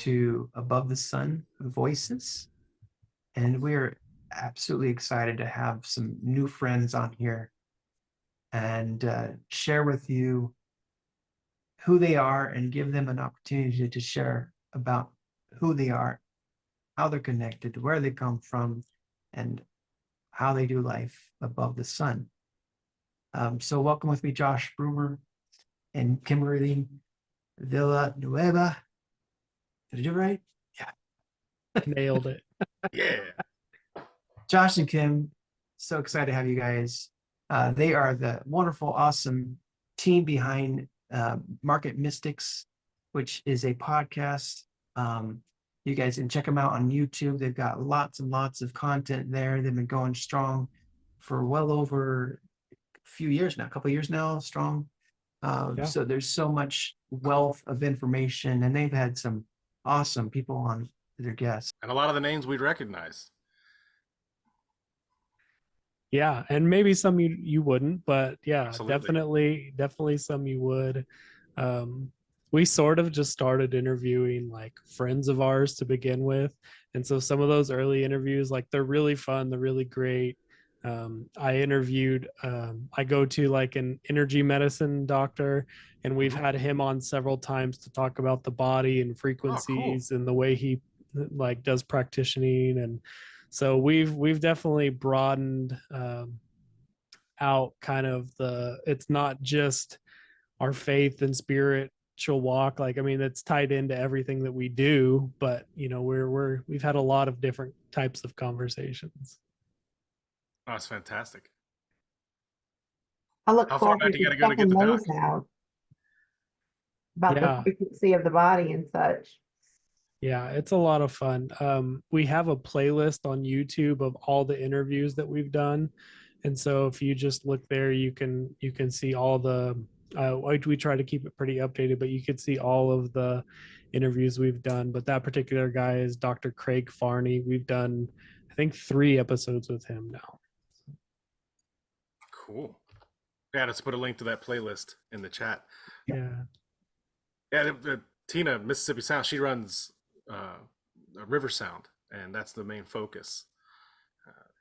to Above the Sun Voices. And we're absolutely excited to have some new friends on here and share with you who they are and give them an opportunity to share about who they are, how they're connected, where they come from, and how they do life above the sun. So welcome with me, Josh Brewer and Kimberly Villanueva. Did I do it right? Yeah. Nailed it. Yeah. Josh and Kim, so excited to have you guys. They are the wonderful, awesome team behind Market Mystics, which is a podcast. You guys can check them out on YouTube. They've got lots and lots of content there. They've been going strong for well over a few years now, a couple of years now, strong. So there's so much wealth of information, and they've had some awesome people on their guests. And a lot of the names we'd recognize. Yeah, and maybe some you wouldn't, but yeah, Absolutely. definitely some you would. We sort of just started interviewing like friends of ours to begin with, and so some of those early interviews, like, they're really fun, they're really great. I go to like an energy medicine doctor, and we've had him on several times to talk about the body and frequencies and the way he like does practitioning. And so we've definitely broadened out kind of it's not just our faith and spiritual walk. Like, I mean, it's tied into everything that we do, but you know, we've had a lot of different types of conversations. Oh, that's fantastic. I look How far forward back to you gotta go to get checking the those doc? out about Yeah. the frequency of the body and such. Yeah, it's a lot of fun. We have a playlist on YouTube of all the interviews that we've done. And so if you just look there, you can see all the, we try to keep it pretty updated, but you could see all of the interviews we've done. But that particular guy is Dr. Craig Farney. We've done, I think, 3 episodes with him now. Cool. Yeah, let's put a link to that playlist in the chat. Yeah. Yeah, Tina, Mississippi Sound, she runs River Sound, and that's the main focus,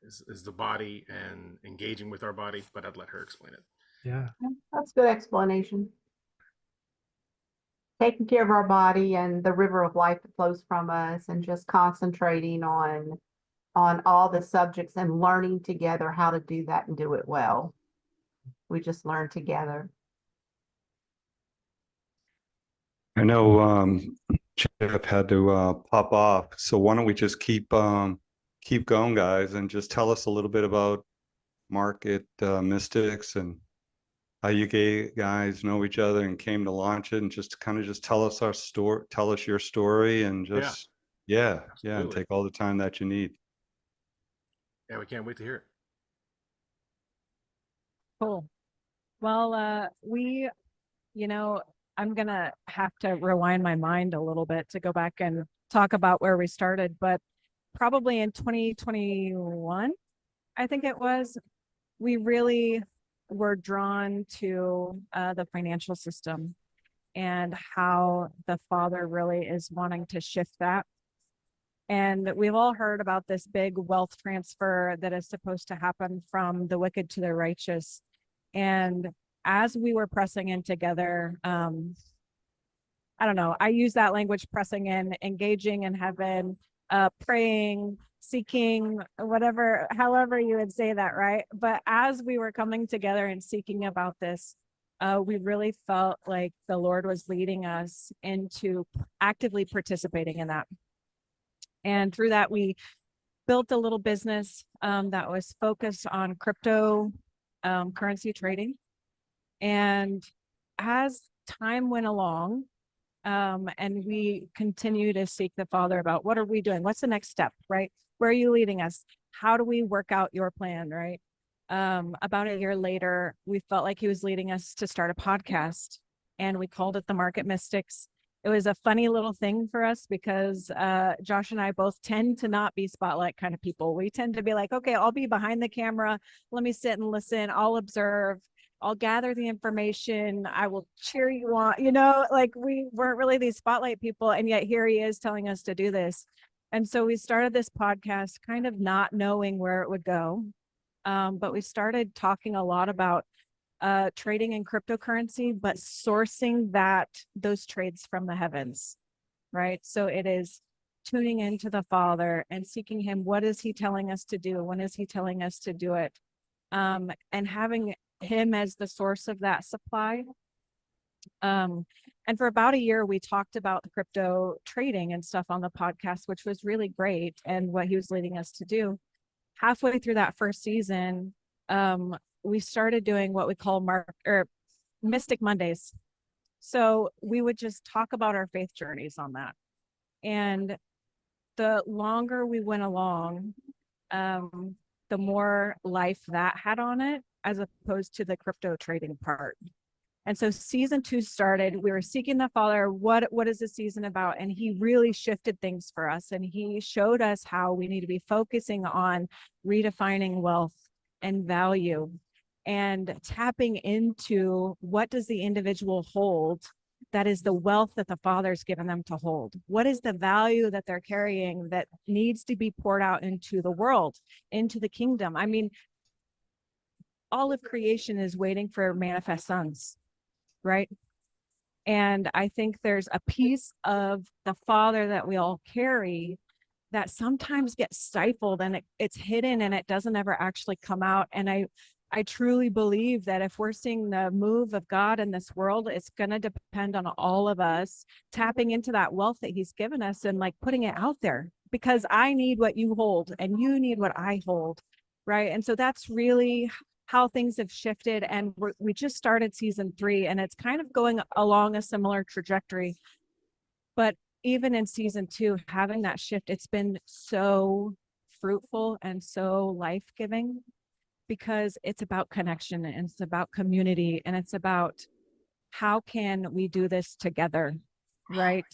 is the body and engaging with our body, but I'd let her explain it. Yeah. That's a good explanation. Taking care of our body and the river of life that flows from us, and just concentrating on all the subjects and learning together how to do that and do it well. We just learn together. I know Chip had to pop off, so why don't we just keep going, guys, and just tell us a little bit about Market Mystics and how you guys know each other and came to launch it, and just kind of just tell us your story, and just and take all the time that you need. Yeah, we can't wait to hear it. Cool. Well, I'm going to have to rewind my mind a little bit to go back and talk about where we started, but probably in 2021, I think it was, we really were drawn to the financial system and how the Father really is wanting to shift that. And we've all heard about this big wealth transfer that is supposed to happen from the wicked to the righteous. And as we were pressing in together, I don't know, I use that language, pressing in, engaging in heaven, praying, seeking, whatever, however you would say that, right? But as we were coming together and seeking about this, we really felt like the Lord was leading us into actively participating in that. And through that, we built a little business that was focused on crypto currency trading. And as time went along, and we continue to seek the Father about what are we doing? What's the next step, right? Where are you leading us? How do we work out your plan, right? About a year later, we felt like he was leading us to start a podcast, and we called it the Market Mystics. It was a funny little thing for us because Josh and I both tend to not be spotlight kind of people. We tend to be like, okay, I'll be behind the camera. Let me sit and listen. I'll observe. I'll gather the information, I will cheer you on, you know, like we weren't really these spotlight people, and yet here he is telling us to do this. And so we started this podcast kind of not knowing where it would go. But we started talking a lot about trading in cryptocurrency, but sourcing those trades from the heavens, right? So it is tuning into the Father and seeking him. What is he telling us to do? When is he telling us to do it? And having him as the source of that supply. And for about a year, we talked about crypto trading and stuff on the podcast, which was really great, and what he was leading us to do. Halfway through that first season, we started doing what we call Mystic Mondays. So we would just talk about our faith journeys on that. And the longer we went along, the more life that had on it, as opposed to the crypto trading part. And so season 2 started, we were seeking the Father, what is the season about? And he really shifted things for us. And he showed us how we need to be focusing on redefining wealth and value and tapping into what does the individual hold that is the wealth that the Father's given them to hold. What is the value that they're carrying that needs to be poured out into the world, into the kingdom? I mean, all of creation is waiting for manifest sons, right? And I think there's a piece of the Father that we all carry that sometimes gets stifled, and it's hidden, and it doesn't ever actually come out. And I truly believe that if we're seeing the move of God in this world, it's going to depend on all of us tapping into that wealth that he's given us and like putting it out there, because I need what you hold and you need what I hold, right? And so that's really how things have shifted. And we just started season 3, and it's kind of going along a similar trajectory. But even in season 2, having that shift, it's been so fruitful and so life-giving, because it's about connection and it's about community, and it's about how can we do this together, right?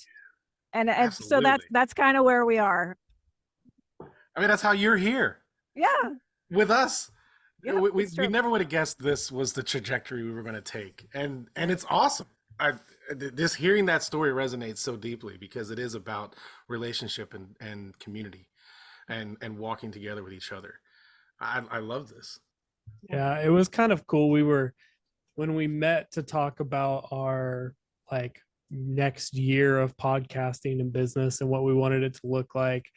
And so that's kind of where we are. I mean, that's how you're here. Yeah. With us. Yeah, we never would have guessed this was the trajectory we were going to take, and it's awesome. This hearing that story resonates so deeply, because it is about relationship and community, and walking together with each other. I love this. Yeah, it was kind of cool. When we met to talk about our like next year of podcasting and business and what we wanted it to look like,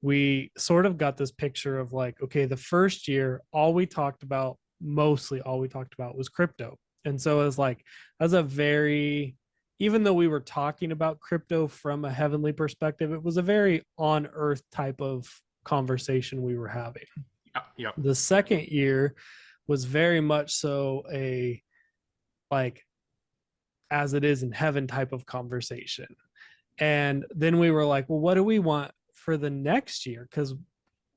we sort of got this picture of like, okay, the first year, mostly all we talked about was crypto. And so it was like, even though we were talking about crypto from a heavenly perspective, it was a very on earth type of conversation we were having. Yep. The second year was very much so a like as it is in heaven type of conversation. And then we were like, well, what do we want for the next year?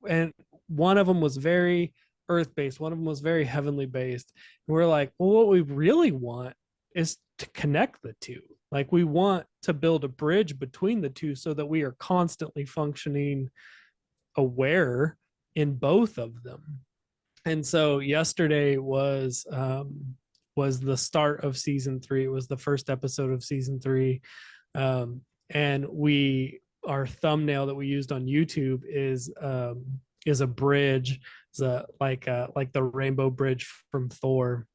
And one of them was very earth-based, one of them was very heavenly based. And we're like, well, what we really want is to connect the two. Like, we want to build a bridge between the two so that we are constantly functioning aware in both of them. And so yesterday was the start of season 3. It was the first episode of season 3. And our thumbnail that we used on YouTube is a bridge, like the rainbow bridge from Thor,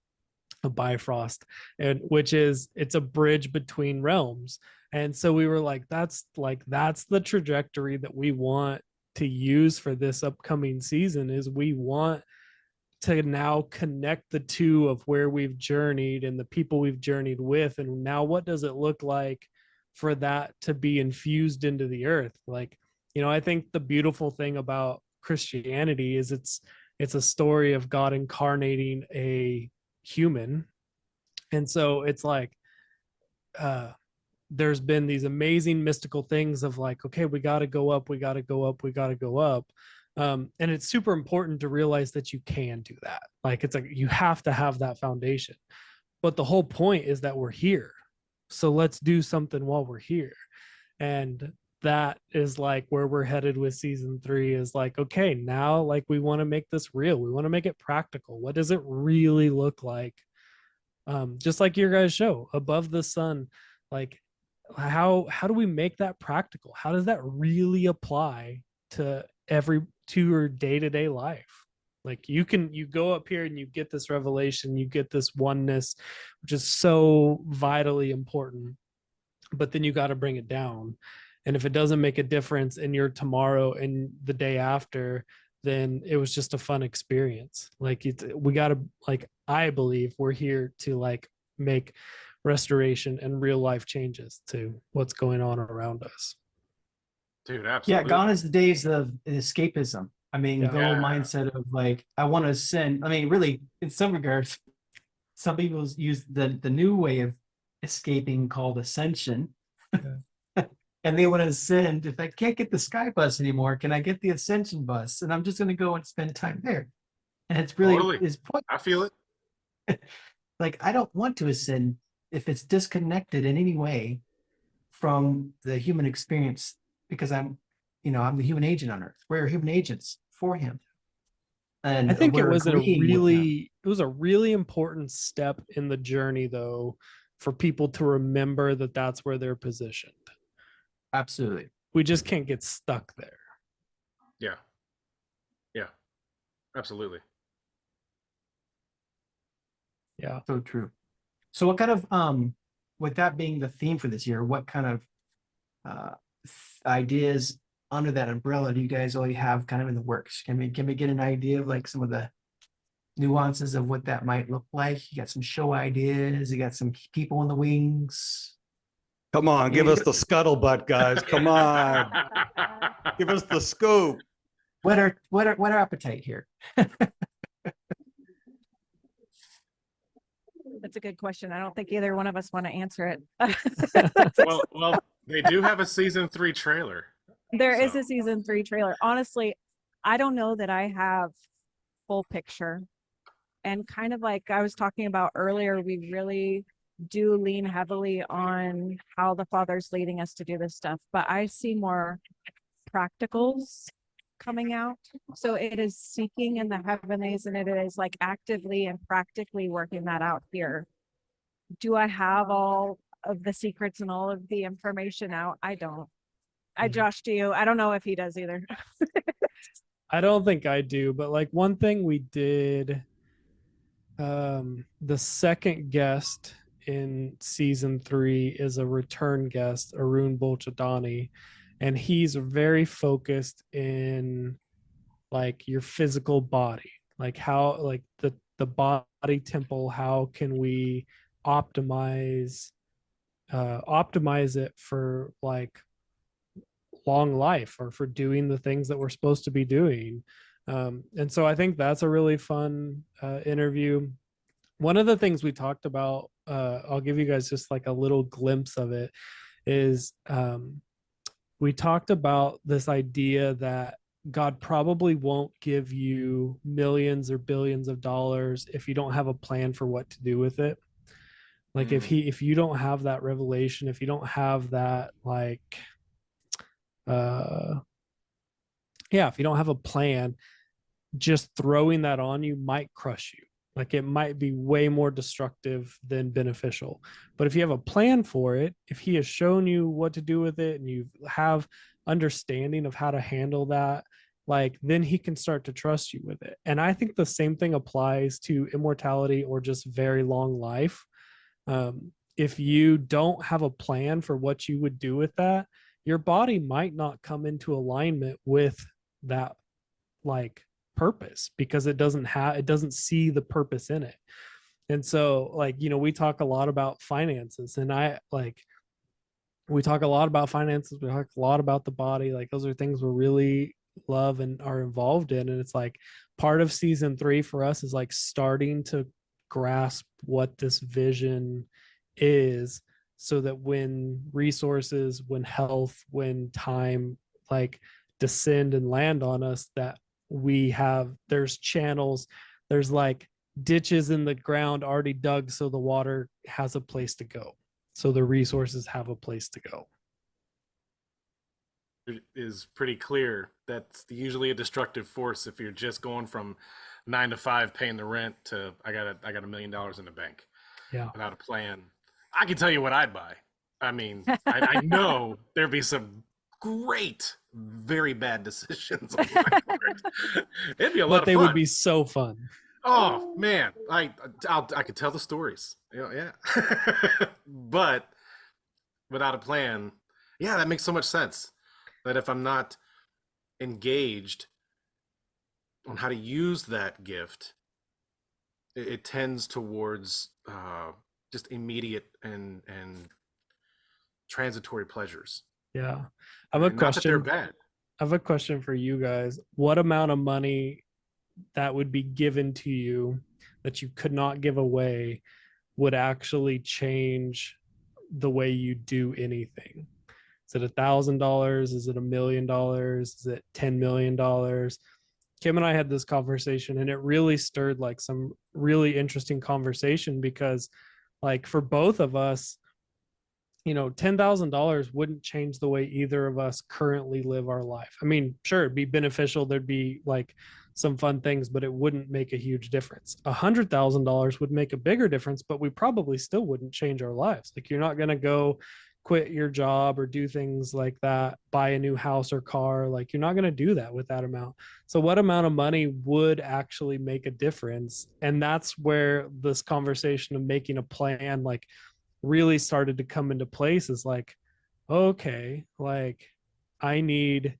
a Bifrost, and it's a bridge between realms. And so we were like, that's the trajectory that we want to use for this upcoming season. Is we want to now connect the two of where we've journeyed and the people we've journeyed with, and now what does it look like for that to be infused into the earth? Like, I think the beautiful thing about Christianity is it's a story of God incarnating a human. And so it's like there's been these amazing mystical things of like, okay, we got to go up, we got to go up, we got to go up. And it's super important to realize that you can do that. Like, it's like you have to have that foundation, but the whole point is that we're here, so let's do something while we're here. And that is like where we're headed with season 3, is like, okay, now like we want to make this real, we want to make it practical. What does it really look like just like your guys' show, Above the Sun. Like, how do we make that practical? How does that really apply to your day-to-day life? Like, you go up here and you get this revelation, you get this oneness, which is so vitally important, but then you got to bring it down. And if it doesn't make a difference in your tomorrow and the day after, then it was just a fun experience. Like, we got to, like, I believe we're here to like make restoration and real life changes to what's going on around us. Dude, Yeah, absolutely. gone is the days of escapism. I mean, Yeah. the whole Yeah. mindset of like, I want to ascend. I mean, really, in some regards, some people use the new way of escaping called ascension. And they want to ascend. If I can't get the sky bus anymore, can I get the ascension bus? And I'm just going to go and spend time there. And it's really Totally. his point. I feel it. Like, I don't want to ascend if it's disconnected in any way from the human experience, because I'm the human agent on Earth. We're human agents for him. And I think it we're was agreeing with him. it was a really important step in the journey, though, for people to remember that that's where they're positioned. Absolutely. We just can't get stuck there. Yeah. Yeah. Absolutely. Yeah. So true. So what kind of with that being the theme for this year, what kind of ideas under that umbrella do you guys already have kind of in the works? Can we get an idea of like some of the nuances of what that might look like? You got some show ideas, you got some people in the wings. Come on, give us the scuttlebutt, guys. Come on, give us the scoop. What our appetite here? That's a good question. I don't think either one of us want to answer it. Well, they do have a season 3 trailer. There is So- a season 3 trailer. Honestly, I don't know that I have full picture. And kind of like I was talking about earlier, we really do lean heavily on how the Father's leading us to do this stuff. But I see more practicals coming out. So it is seeking in the heavenlies, and it is like actively and practically working that out here. Do I have all of the secrets and all of the information out? I don't. Josh, do you? I don't know if he does either. I don't think I do, but like one thing we did, the second guest in season 3 is a return guest, Arun Bolchadani, and he's very focused in like your physical body, like how, like the body temple, how can we optimize it for like long life, or for doing the things that we're supposed to be doing. And so I think that's a really fun interview. One of the things we talked about, I'll give you guys just like a little glimpse of it, is we talked about this idea that God probably won't give you millions or billions of dollars if you don't have a plan for what to do with it. Like if you don't have that revelation, if you don't have that, like if you don't have a plan, just throwing that on you might crush you. Like, it might be way more destructive than beneficial. But if you have a plan for it, if he has shown you what to do with it, and you have understanding of how to handle that, like, then he can start to trust you with it. And I think the same thing applies to immortality or just very long life. If you don't have a plan for what you would do with that, your body might not come into alignment with that, like, purpose, because it doesn't see the purpose in it. And so, like, we talk a lot about finances, and we talk a lot about finances, we talk a lot about the body. Like, those are things we really love and are involved in. And it's like part of season 3 for us is like starting to grasp what this vision is, so that when resources, when health, when time, like, descend and land on us, that there's channels, there's like ditches in the ground already dug, so the water has a place to go, so the resources have a place to go. It is pretty clear that's usually a destructive force if you're just going from 9 to 5 paying the rent to I got $1 million in the bank. Yeah. without a plan. I can tell you what I'd buy. I mean, I know there'd be some great, very bad decisions on my part. It'd be a lot But of they fun. would be so fun. Oh man, I could tell the stories. Yeah. But without a plan, yeah, that makes so much sense. That if I'm not engaged on how to use that gift, it tends towards just immediate and transitory pleasures. Yeah. I have a And not that they're question. bad. I have a question for you guys. What amount of money that would be given to you that you could not give away would actually change the way you do anything? Is it $1,000? Is it $1,000,000? Is it $10 million? Kim and I had this conversation, and it really stirred like some really interesting conversation, because like for both of us, $10,000 wouldn't change the way either of us currently live our life. I mean, sure, it'd be beneficial. There'd be like some fun things, but it wouldn't make a huge difference. $100,000 would make a bigger difference, but we probably still wouldn't change our lives. Like, you're not going to go quit your job or do things like that, buy a new house or car. Like, you're not going to do that with that amount. So what amount of money would actually make a difference? And that's where this conversation of making a plan, like, really started to come into place. Is like, okay, like I need,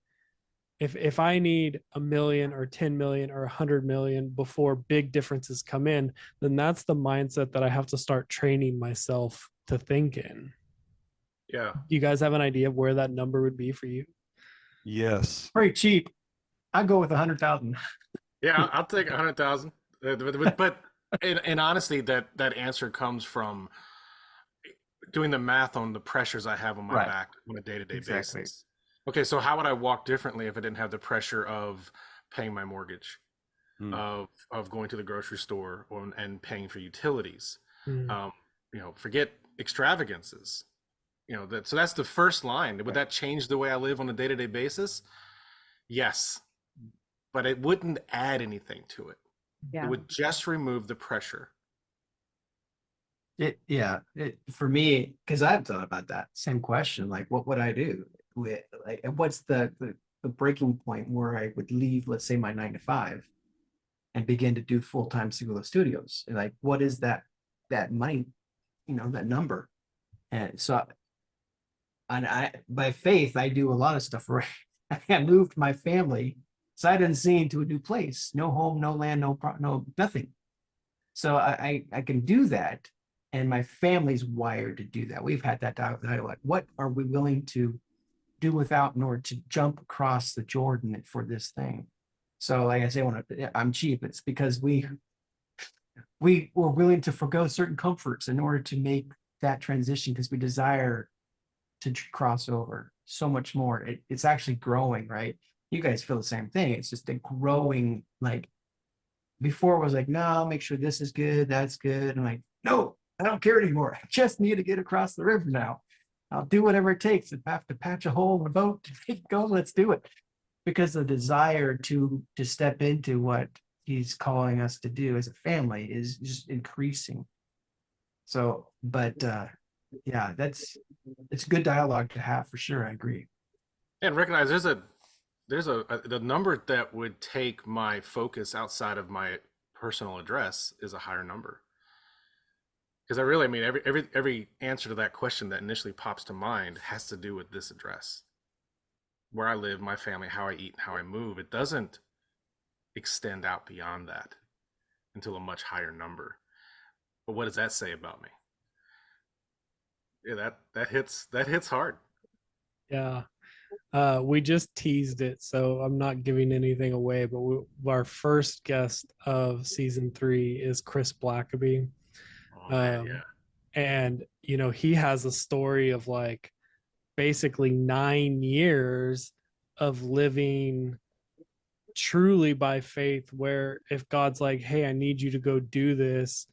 if I need 1 million or 10 million or 100 million before big differences come in, then that's the mindset that I have to start training myself to think in. Yeah. Do you guys have an idea of where that number would be for you? Yes. Very cheap. I'd go with 100,000. Yeah, I'll take 100,000. But and honestly, that answer comes from doing the math on the pressures I have on my Right. back on a day-to-day Exactly. basis. Okay, so how would I walk differently if I didn't have the pressure of paying my mortgage, Hmm. of going to the grocery store and paying for utilities? Mm. Forget extravagances. So that's the first line. Would that change the way I live on a day-to-day basis? Yes, but it wouldn't add anything to it. Yeah. It would just remove the pressure. For me, because I've thought about that same question. Like, what would I do? What's the breaking point where I would leave, let's say, my 9 to 5 and begin to do full-time singular studios? And like, what is that money, that number? And so, by faith, I do a lot of stuff right. I moved my family sight unseen to a new place. No home, no land, no nothing. So I can do that. And my family's wired to do that. We've had that dialogue. What are we willing to do without in order to jump across the Jordan for this thing? So like I say, I'm cheap, it's because we were willing to forego certain comforts in order to make that transition, because we desire to cross over so much more. It's actually growing, right? You guys feel the same thing. It's just a growing, like, before it was like, no, I'll make sure this is good, that's good. I'm like, no, I don't care anymore. I just need to get across the river now. I'll do whatever it takes. If I have to patch a hole in the boat to keep going, let's do it. Because the desire to step into what he's calling us to do as a family is just increasing. So, but yeah, it's good dialogue to have for sure. I agree. And recognize the number that would take my focus outside of my personal address is a higher number. Because I mean, every answer to that question that initially pops to mind has to do with this address, where I live, my family, how I eat, how I move. It doesn't extend out beyond that until a much higher number. But what does that say about me? Yeah, that hits hard. Yeah. We just teased it, so I'm not giving anything away, but our first guest of season 3 is Chris Blackaby. Oh, man, yeah. And he has a story of like basically 9 years of living truly by faith, where if God's like, hey, I need you to go do this,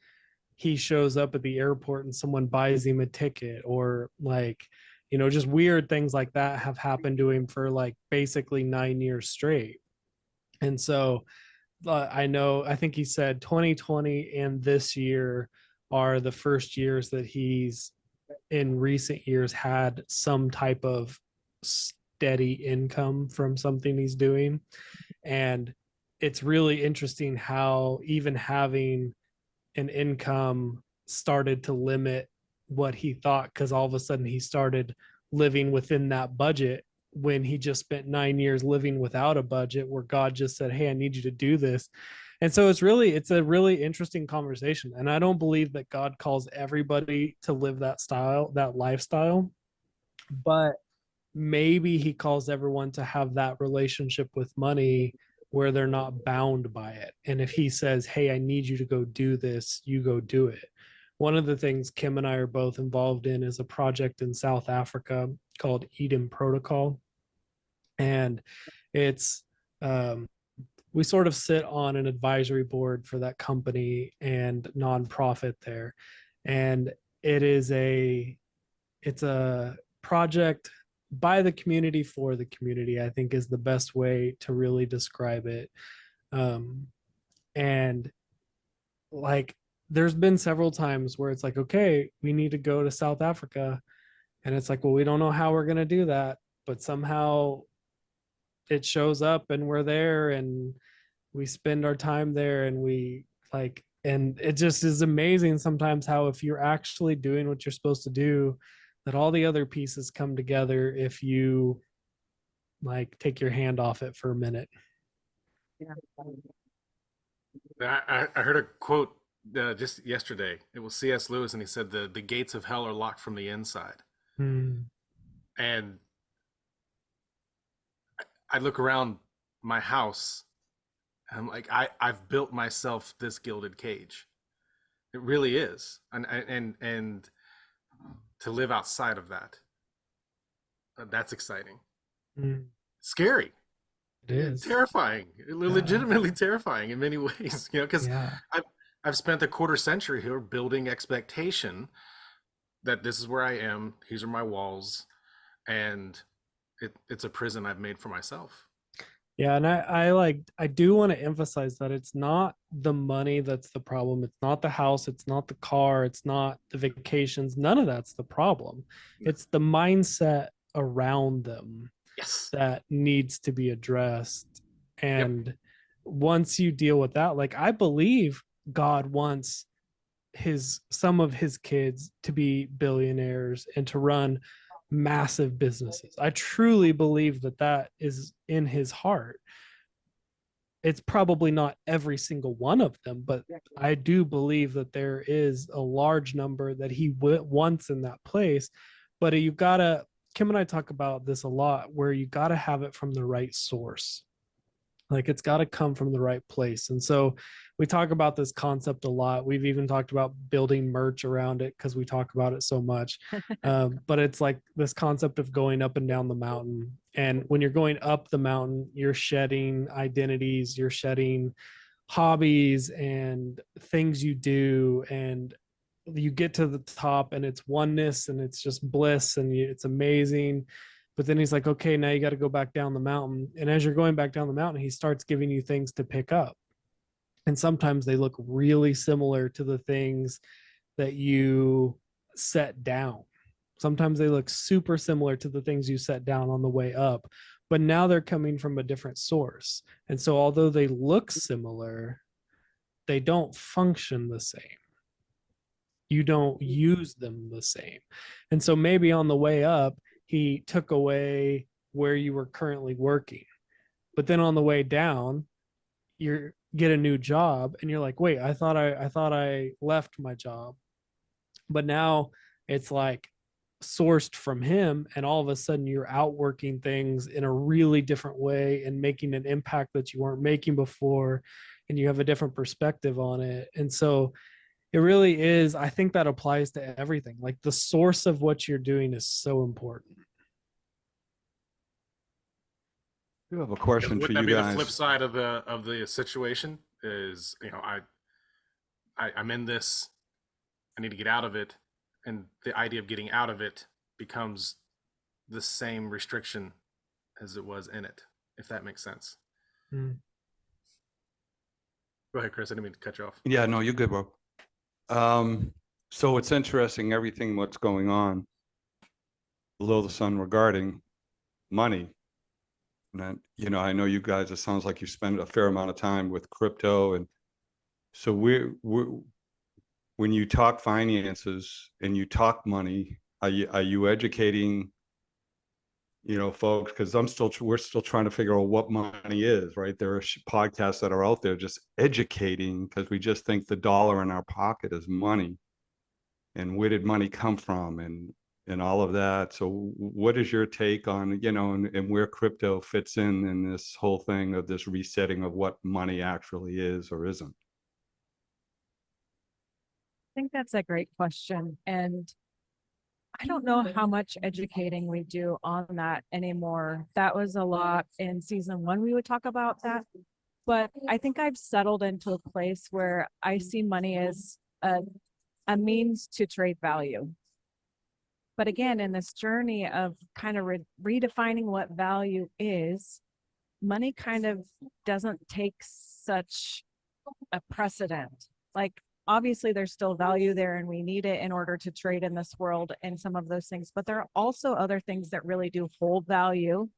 he shows up at the airport and someone buys him a ticket, or like, just weird things like that have happened to him for like basically 9 years straight. And so I think he said 2020 and this year are the first years that he's in recent years had some type of steady income from something he's doing. And it's really interesting how even having an income started to limit what he thought, because all of a sudden he started living within that budget when he just spent 9 years living without a budget, where God just said, hey, I need you to do this. And so it's a really interesting conversation. And I don't believe that God calls everybody to live that style, that lifestyle, but maybe he calls everyone to have that relationship with money where they're not bound by it. And if he says, hey, I need you to go do this, you go do it. One of the things Kim and I are both involved in is a project in South Africa called Eden Protocol. And it's, we sort of sit on an advisory board for that company and nonprofit there. And it's a project by the community for the community, I think is the best way to really describe it. And like, there's been several times where it's like, okay, we need to go to South Africa. And it's like, well, we don't know how we're going to do that, but somehow it shows up and we're there and we spend our time there, and we like, and it just is amazing sometimes how, if you're actually doing what you're supposed to do, that all the other pieces come together if you like take your hand off it for a minute. I heard a quote just yesterday. It was C.S. Lewis, and he said the gates of hell are locked from the inside. Hmm. And I look around my house, and I'm like, I've built myself this gilded cage. It really is, and to live outside of that, that's exciting. Hmm. Scary. It is Terrifying, legitimately terrifying in many ways, because yeah. I've spent a quarter century here building expectation that this is where I am, these are my walls, and it's a prison I've made for myself. Yeah, and I do want to emphasize that it's not the money that's the problem. It's not the house, it's not the car, it's not the vacations. None of that's the problem. It's the mindset around them Yes. that needs to be addressed. And Yep. once you deal with that, like, I believe God wants some of his kids to be billionaires and to run massive businesses. I truly believe that is in his heart. It's probably not every single one of them, but I do believe that there is a large number that he wants in that place. But you gotta, Kim and I talk about this a lot, where you gotta have it from the right source. Like, it's got to come from the right place. And so we talk about this concept a lot. We've even talked about building merch around it because we talk about it so much. But it's like this concept of going up and down the mountain. And when you're going up the mountain, you're shedding identities, you're shedding hobbies and things you do. And you get to the top and it's oneness and it's just bliss and it's amazing. But then he's like, okay, now you got to go back down the mountain. And as you're going back down the mountain, he starts giving you things to pick up. And sometimes they look really similar to the things that you set down. Sometimes they look super similar to the things you set down on the way up, but now they're coming from a different source. And so although they look similar, they don't function the same. You don't use them the same. And so maybe on the way up, he took away where you were currently working. But then on the way down, you get a new job and you're like, wait, I thought I left my job. But now it's like sourced from him, and all of a sudden you're outworking things in a really different way and making an impact that you weren't making before, and you have a different perspective on it. And so it really is, I think that applies to everything. Like, the source of what you're doing is so important. I do have a question for Wouldn't that you be the guys. flip side of the situation? Is, I'm in this, I need to get out of it, and the idea of getting out of it becomes the same restriction as it was in it, if that makes sense. Mm. Go ahead, Chris. I didn't mean to cut you off. Yeah, no, you're good, bro. So it's interesting, everything what's going on below the sun regarding money. And then, you know, I know you guys, it sounds like you spend a fair amount of time with crypto. And so when you talk finances and you talk money, are you educating, you know, folks? Because we're still trying to figure out what money is, right? There are podcasts that are out there just educating, because we just think the dollar in our pocket is money. And where did money come from, and all of that. So what is your take on, you know, and where crypto fits in this whole thing of this resetting of what money actually is or isn't? I think that's a great question. And I don't know how much educating we do on that anymore. That was a lot in season one. We would talk about that. But I think I've settled into a place where I see money as a means to trade value. But again, in this journey of kind of redefining what value is, money kind of doesn't take such a precedent. Like, obviously, there's still value there and we need it in order to trade in this world and some of those things. But there are also other things that really do hold value,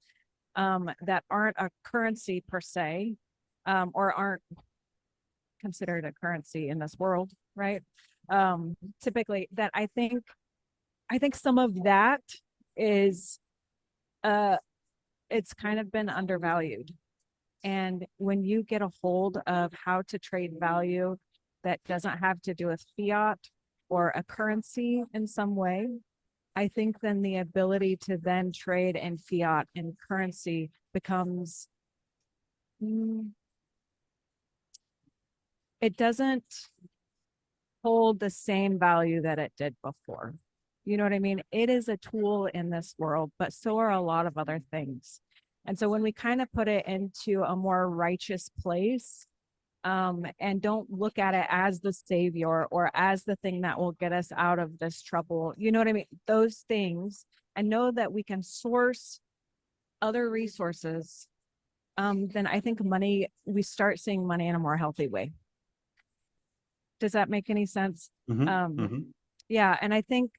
that aren't a currency per se, or aren't considered a currency in this world, right? Typically, that I think some of that is, it's kind of been undervalued. And when you get a hold of how to trade value that doesn't have to do with fiat or a currency in some way, I think then the ability to then trade in fiat and currency becomes, it doesn't hold the same value that it did before. You know what I mean? It is a tool in this world, but so are a lot of other things. And so when we kind of put it into a more righteous place, and don't look at it as the savior or as the thing that will get us out of this trouble, you know what I mean? Those things, and know that we can source other resources, then I think we start seeing money in a more healthy way. Does that make any sense? Yeah, and I think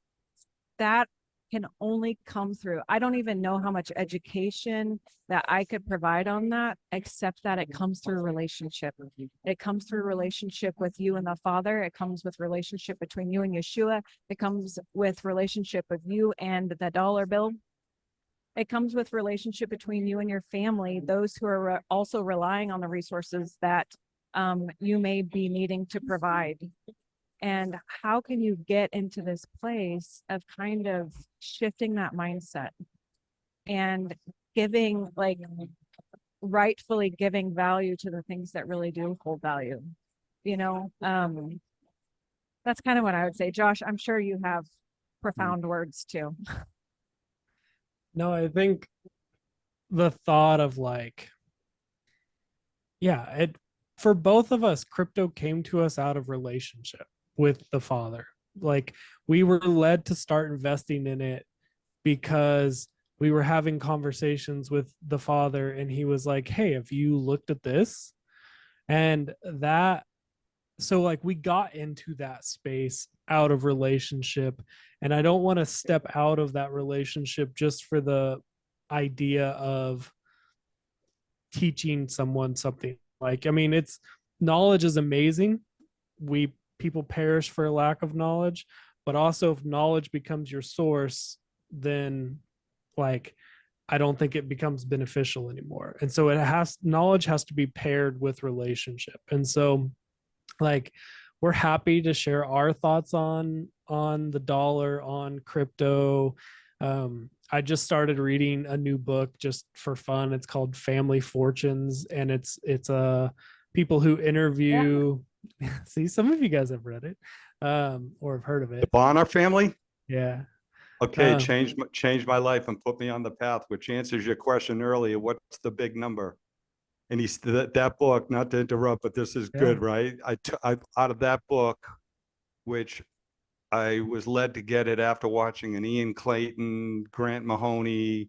that can only come through. I don't even know how much education that I could provide on that, except that it comes through relationship. It comes through relationship with you and the Father. It comes with relationship between you and Yeshua. It comes with relationship with you and the dollar bill. It comes with relationship between you and your family, those who are also relying on the resources that you may be needing to provide. And how can you get into this place of kind of shifting that mindset and giving, like, rightfully giving value to the things that really do hold value? You know, that's kind of what I would say. Josh, I'm sure you have profound words too. No, I think the thought of like, yeah, for both of us, crypto came to us out of relationship with the Father. Like, we were led to start investing in it because we were having conversations with the Father, and he was like, hey, have you looked at this? And that, so like, we got into that space out of relationship, and I don't want to step out of that relationship just for the idea of teaching someone something. Like, I mean, it's, knowledge is amazing. People perish for lack of knowledge, but also if knowledge becomes your source, then, like, I don't think it becomes beneficial anymore. And so knowledge has to be paired with relationship. And so, like, we're happy to share our thoughts on the dollar, on crypto. I just started reading a new book just for fun. It's called Family Fortunes, and it's people who interview. See, some of you guys have read it, or have heard of The it. Bonner family? Yeah. Okay, change my life and put me on the path, which answers your question earlier. What's the big number? And that book, not to interrupt, but this is good, right? I out of that book, which I was led to get it after watching an Ian Clayton, Grant Mahoney,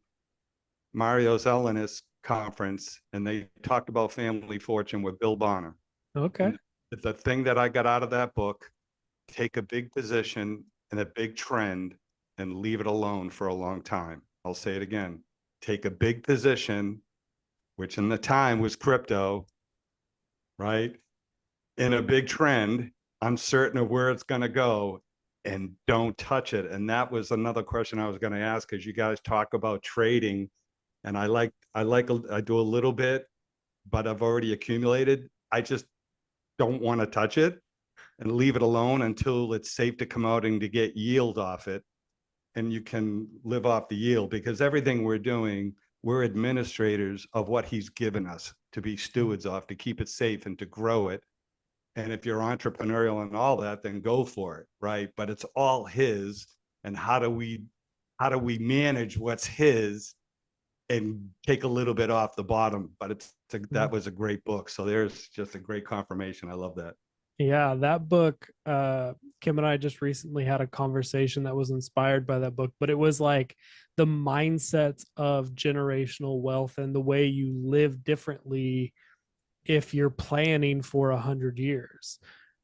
Mario Zelenis conference, and they talked about family fortune with Bill Bonner. Okay. And the thing that I got out of that book take a big position in a big trend and leave it alone for a long time. I'll say it again. Take a big position, which in the time was crypto, right? In a big trend, uncertain of where it's going to go, and don't touch it. And that was another question I was going to ask, because you guys talk about trading, and I do a little bit, but I've already accumulated. I just don't want to touch it and leave it alone until it's safe to come out and to get yield off it. And you can live off the yield, because everything we're doing, we're administrators of what he's given us to be stewards of, to keep it safe and to grow it. And if you're entrepreneurial and all that, then go for it, right? But it's all his. And how do we manage what's his and take a little bit off the bottom? But that was a great book. So there's just a great confirmation. I love that. Yeah, that book, Kim and I just recently had a conversation that was inspired by that book, but it was like the mindsets of generational wealth and the way you live differently if you're planning for 100 years,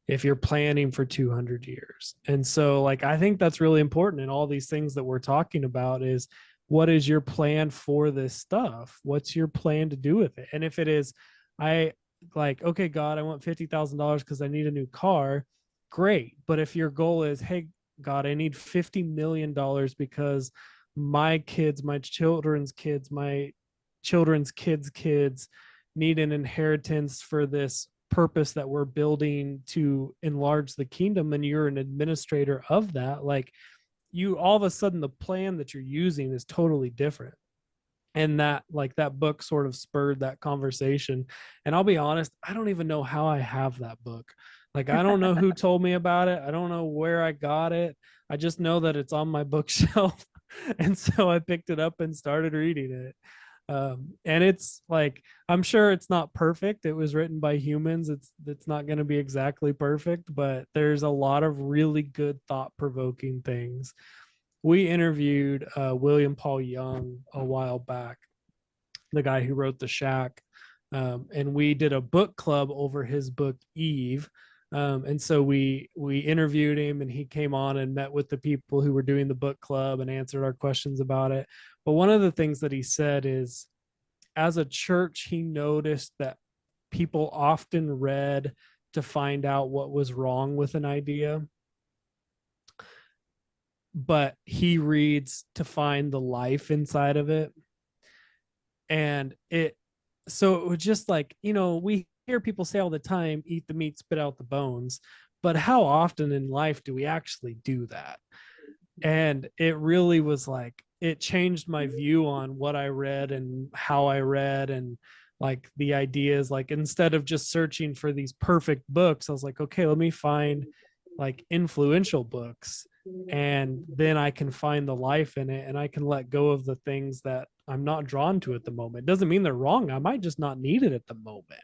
if you're planning for 200 years. And so like, I think that's really important in all these things that we're talking about is, what is your plan for this stuff? What's your plan to do with it? And if it is, okay, God, I want $50,000 because I need a new car. Great. But if your goal is, hey, God, I need $50 million because my kids, my children's kids, my children's kids need an inheritance for this purpose that we're building to enlarge the kingdom, and you're an administrator of that, like you, all of a sudden the plan that you're using is totally different. And that book sort of spurred that conversation. And I'll be honest, I don't even know how I have that book. Like, I don't know who told me about it. I don't know where I got it. I just know that it's on my bookshelf. And so I picked it up and started reading it. And it's like, I'm sure it's not perfect. It was written by humans. It's not going to be exactly perfect, but there's a lot of really good thought-provoking things. We interviewed William Paul Young a while back, the guy who wrote The Shack, and we did a book club over his book Eve. And so we interviewed him, and he came on and met with the people who were doing the book club and answered our questions about it. But one of the things that he said is, as a church, he noticed that people often read to find out what was wrong with an idea, but he reads to find the life inside of it. And so it was just like, we hear people say all the time, eat the meat, spit out the bones, but how often in life do we actually do that? And it really was like, it changed my view on what I read and how I read, and like the ideas, like instead of just searching for these perfect books, I was like, okay, let me find like influential books, and then I can find the life in it, and I can let go of the things that I'm not drawn to at the moment. Doesn't mean they're wrong. I might just not need it at the moment.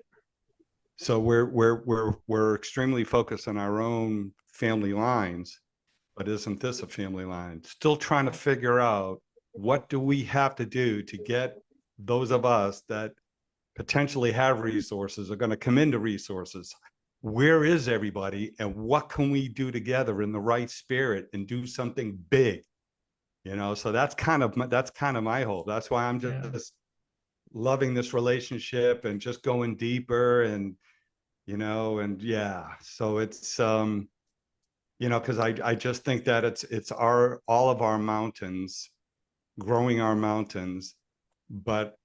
So we're extremely focused on our own family lines, but isn't this a family line? Still trying to figure out, what do we have to do to get those of us that potentially have resources, are going to come into resources? Where is everybody, and what can we do together in the right spirit and do something big? So that's kind of my hope. That's why I'm just loving this relationship and just going deeper, and so it's because I just think that it's all of our mountains, growing our mountains, but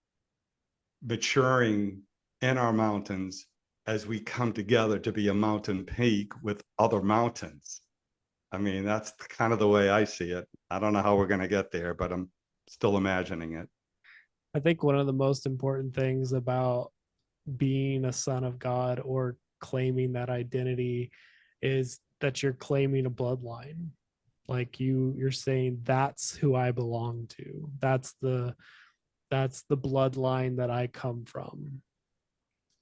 maturing in our mountains as we come together to be a mountain peak with other mountains. I mean, that's kind of the way I see it. I don't know how we're going to get there, but I'm still imagining it. I think one of the most important things about being a son of God or claiming that identity is that you're claiming a bloodline. Like you're saying, that's who I belong to. That's the bloodline that I come from.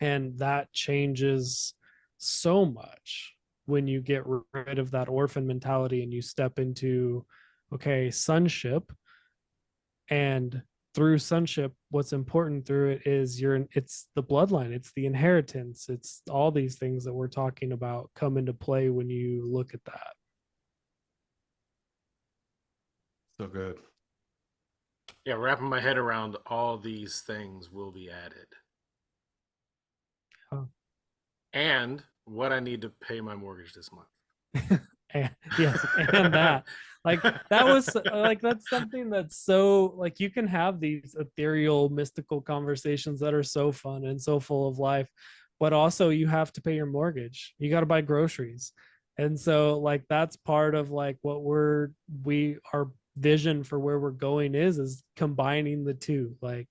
And that changes so much when you get rid of that orphan mentality and you step into, okay, sonship. And through sonship, what's important through it is it's the bloodline, it's the inheritance, it's all these things that we're talking about come into play when you look at that. So good. Yeah, wrapping my head around all these things will be added. Oh. And what I need to pay my mortgage this month. And, yes, and that like that was like that's something that's so like you can have these ethereal mystical conversations that are so fun and so full of life, but also you have to pay your mortgage, you got to buy groceries. And so like that's part of like what our vision for where we're going is combining the two. Like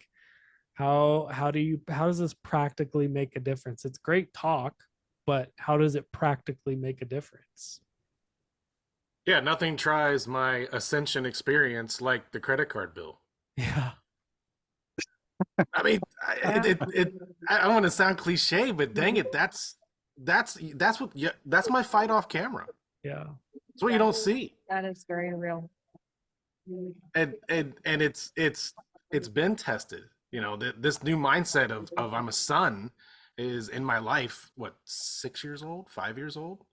how does this practically make a difference? It's great talk, but how does it practically make a difference? Yeah, nothing tries my ascension experience like the credit card bill. Yeah. I mean, I don't want to sound cliche, but dang it, that's what that's my fight off camera. Yeah. It's what you don't see, That is very real. and it's been tested. You know, this new mindset of I'm a son is in my life. What, 6 years old, 5 years old,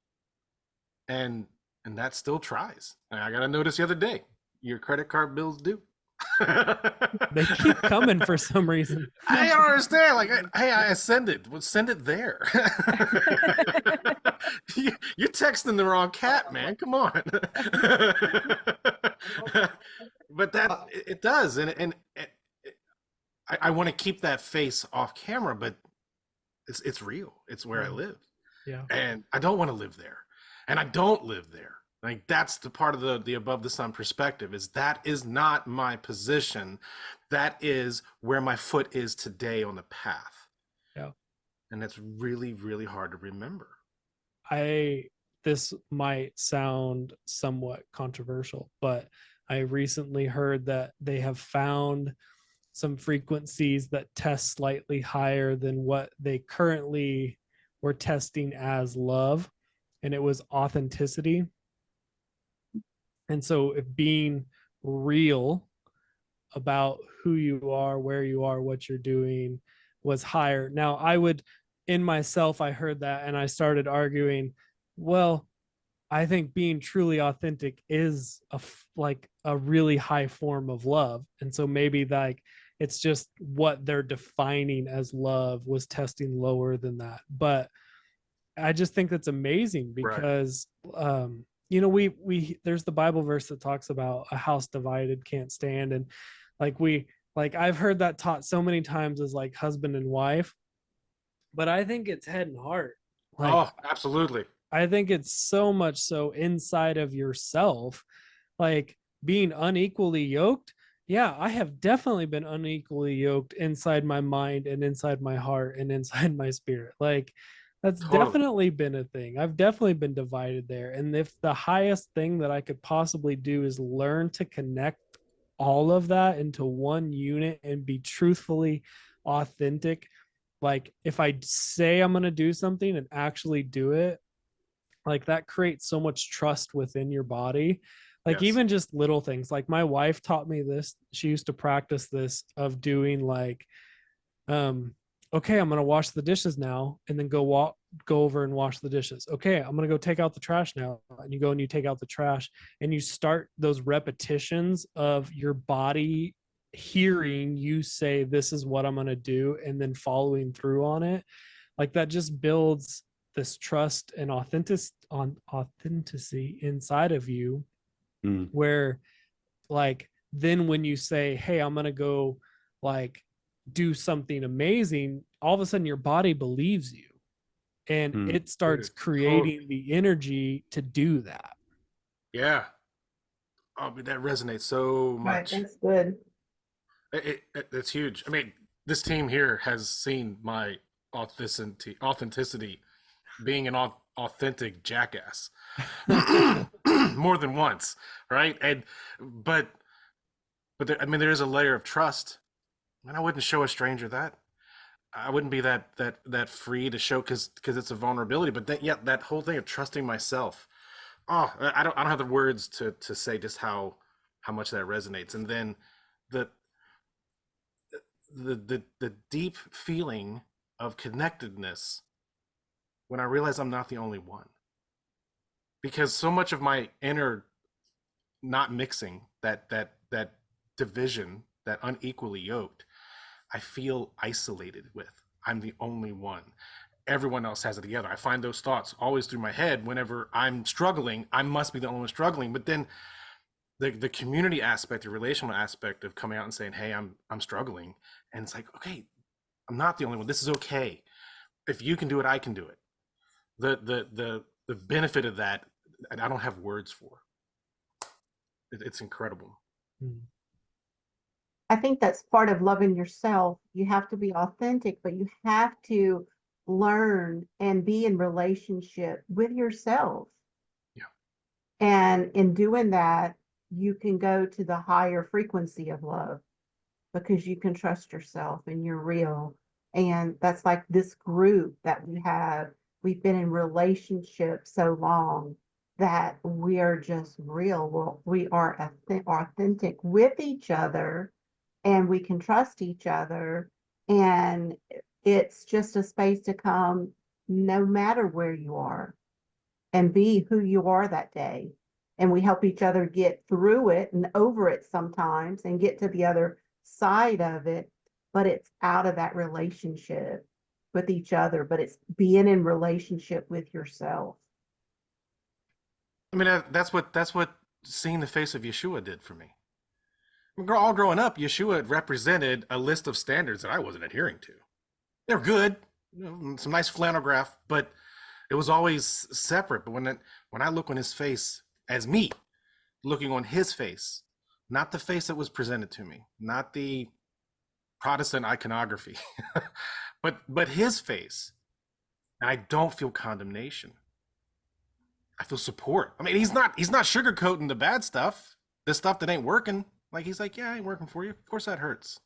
and that still tries. And I got a notice the other day, your credit card bill's due. They keep coming for some reason. I don't understand. Like, hey, I send it. Well, send it there. You're texting the wrong cat, man. Come on. But that it does, and I want to keep that face off camera, but it's real. It's where I live, Yeah. and I don't want to live there, and I don't live there. Like, that's the part of the above the sun perspective, is that is not my position. That is where my foot is today on the path. Yeah. And that's really, really hard to remember. This might sound somewhat controversial, but I recently heard that they have found some frequencies that test slightly higher than what they currently were testing as love, and it was authenticity. And so if being real about who you are, where you are, what you're doing was higher. Now in myself, I heard that and I started arguing, well, I think being truly authentic is like a really high form of love. And so maybe like it's just what they're defining as love was testing lower than that. But I just think that's amazing because you know, we there's the Bible verse that talks about a house divided can't stand. And like I've heard that taught so many times as like husband and wife, but I think it's head and heart. Like, oh, absolutely. I think it's so much so inside of yourself, like being unequally yoked. Yeah, I have definitely been unequally yoked inside my mind and inside my heart and inside my spirit. Like, that's Totally. definitely been a thing. I've definitely been divided there. And if the highest thing that I could possibly do is learn to connect all of that into one unit and be truthfully authentic, like if I say I'm going to do something and actually do it, like that creates so much trust within your body. Like Yes. even just little things, like my wife taught me this. She used to practice this of doing like, okay, I'm going to wash the dishes now, and then go over and wash the dishes. Okay, I'm going to go take out the trash now. And you go and you take out the trash, and you start those repetitions of your body hearing you say, this is what I'm going to do, and then following through on it. Like that just builds this trust and authenticity inside of you, where like, then when you say, hey, I'm going to go like do something amazing, all of a sudden your body believes you, and it starts creating the energy to do that. Yeah. Oh, but that resonates so much. Right, that's good. That's huge. I mean, this team here has seen my authenticity being an authentic jackass more than once, right? But I mean, there is a layer of trust, and I wouldn't show a stranger that. I wouldn't be that free to show because it's a vulnerability. But that whole thing of trusting myself. Oh, I don't have the words to say just how much that resonates. And then the deep feeling of connectedness when I realize I'm not the only one. Because so much of my inner not mixing, that division, that unequally yoked, I feel isolated with. I'm the only one. Everyone else has it together. I find those thoughts always through my head whenever I'm struggling. I must be the only one struggling. But then the community aspect, the relational aspect of coming out and saying, hey, I'm struggling. And it's like, okay, I'm not the only one. This is okay. If you can do it, I can do it. The benefit of that, I don't have words for. It's incredible. I think that's part of loving yourself. You have to be authentic, but you have to learn and be in relationship with yourself. Yeah. And in doing that, you can go to the higher frequency of love because you can trust yourself and you're real. And that's like this group that we have. We've been in relationship so long that we are just real. We are authentic with each other, and we can trust each other. And it's just a space to come no matter where you are and be who you are that day. And we help each other get through it and over it sometimes and get to the other side of it. But it's out of that relationship with each other, but it's being in relationship with yourself. I mean, that's what seeing the face of Yeshua did for me. All growing up, Yeshua represented a list of standards that I wasn't adhering to. They were good, some nice flannel graph, but it was always separate. But when I look on his face as me, looking on his face, not the face that was presented to me, not the Protestant iconography, but his face, and I don't feel condemnation. I feel support. I mean, he's not sugarcoating the bad stuff, the stuff that ain't working. Like, he's like, yeah, I ain't working for you. Of course that hurts.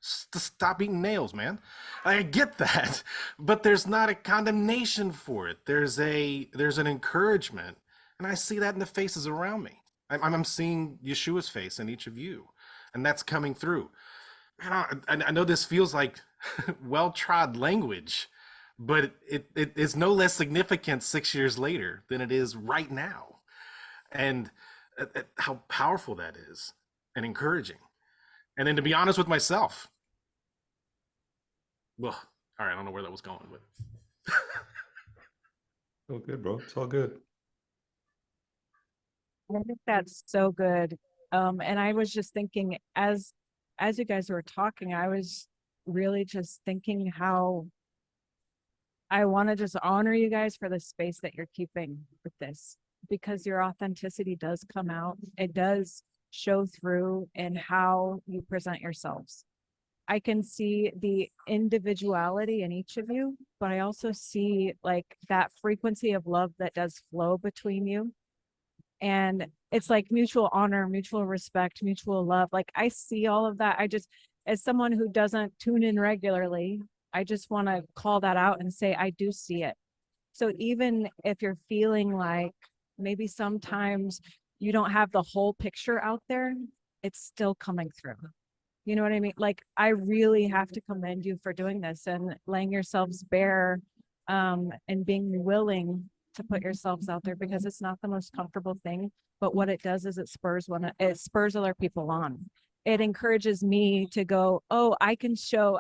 Stop eating nails, man. I get that, but there's not a condemnation for it. There's an encouragement, and I see that in the faces around me. I'm seeing Yeshua's face in each of you, and that's coming through. And I know this feels like well-trod language, but it's no less significant 6 years later than it is right now, and how powerful that is, and encouraging. And then to be honest with myself, well, all right, I don't know where that was going, but all good, bro. It's all good. I think that's so good. And I was just thinking as you guys were talking, I was really just thinking how I want to just honor you guys for the space that you're keeping with this, because your authenticity does come out. It does show through in how you present yourselves. I can see the individuality in each of you, but I also see like that frequency of love that does flow between you. And it's like mutual honor, mutual respect, mutual love. Like I see all of that. I just, as someone who doesn't tune in regularly, I just want to call that out and say, I do see it. So even if you're feeling like maybe sometimes you don't have the whole picture out there, it's still coming through. You know what I mean? Like, I really have to commend you for doing this and laying yourselves bare, and being willing to put yourselves out there, because it's not the most comfortable thing. But what it does is it spurs other people on. It encourages me to go, oh, I can show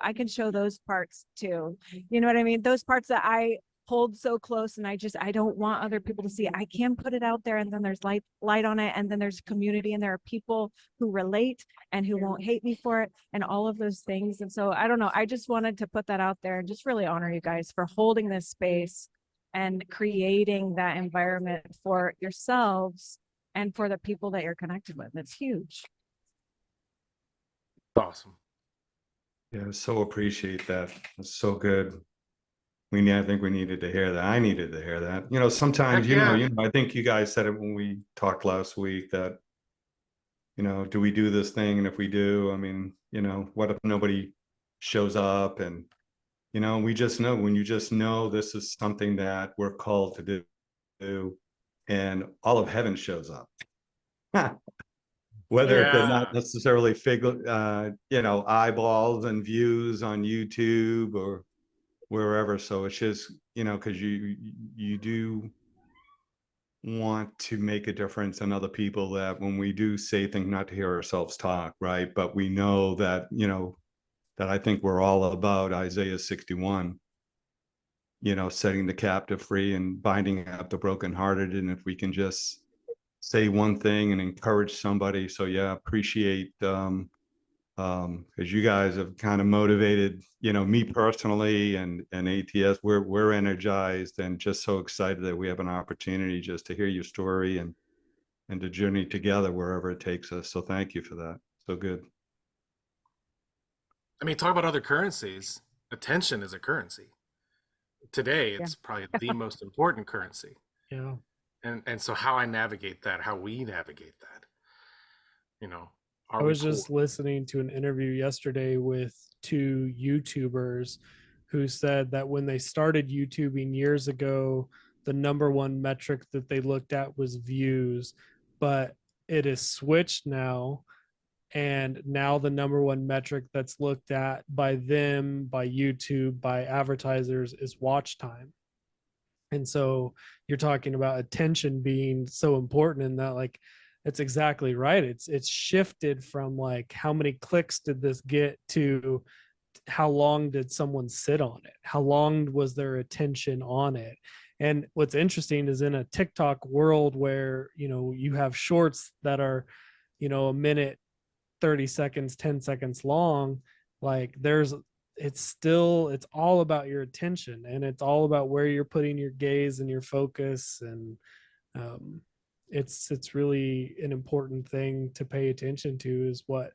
those parts too. You know what I mean? Those parts that I hold so close and I don't want other people to see. I can put it out there, and then there's light on it, and then there's community, and there are people who relate and who won't hate me for it, and all of those things. And so I don't know, I just wanted to put that out there and just really honor you guys for holding this space and creating that environment for yourselves and for the people that you're connected with. It's huge. awesome. Yeah, so appreciate that. It's so good. I think we needed to hear that. I needed to hear that. You know, sometimes, Heck yeah. I think you guys said it when we talked last week that, do we do this thing? And if we do, I mean, what if nobody shows up? And, we just know, when you just know this is something that we're called to do, and all of heaven shows up. whether they're not Yeah. necessarily eyeballs and views on YouTube or wherever. So it's just, because you do want to make a difference in other people, that when we do say things, not to hear ourselves talk, right? But we know that, that I think we're all about Isaiah 61, setting the captive free and binding up the brokenhearted. And if we can just say one thing and encourage somebody. So yeah, appreciate, as you guys have kind of motivated, me personally and ATS, we're energized and just so excited that we have an opportunity just to hear your story and to journey together wherever it takes us. So thank you for that. So good. I mean, talk about other currencies. Attention is a currency. Today, Yeah. it's probably the most important currency. Yeah. And so how I navigate that, how we navigate that, I was just listening to an interview yesterday with two YouTubers who said that when they started YouTubing years ago, the number one metric that they looked at was views, but it is switched now. And now the number one metric that's looked at by them, by YouTube, by advertisers is watch time. And so you're talking about attention being so important, and that, like, it's exactly right. It's shifted from like how many clicks did this get to how long did someone sit on it? How long was their attention on it? And what's interesting is in a TikTok world where, you have shorts that are, a minute, 30 seconds, 10 seconds long, like it's all about your attention, and it's all about where you're putting your gaze and your focus. And it's really an important thing to pay attention to, is what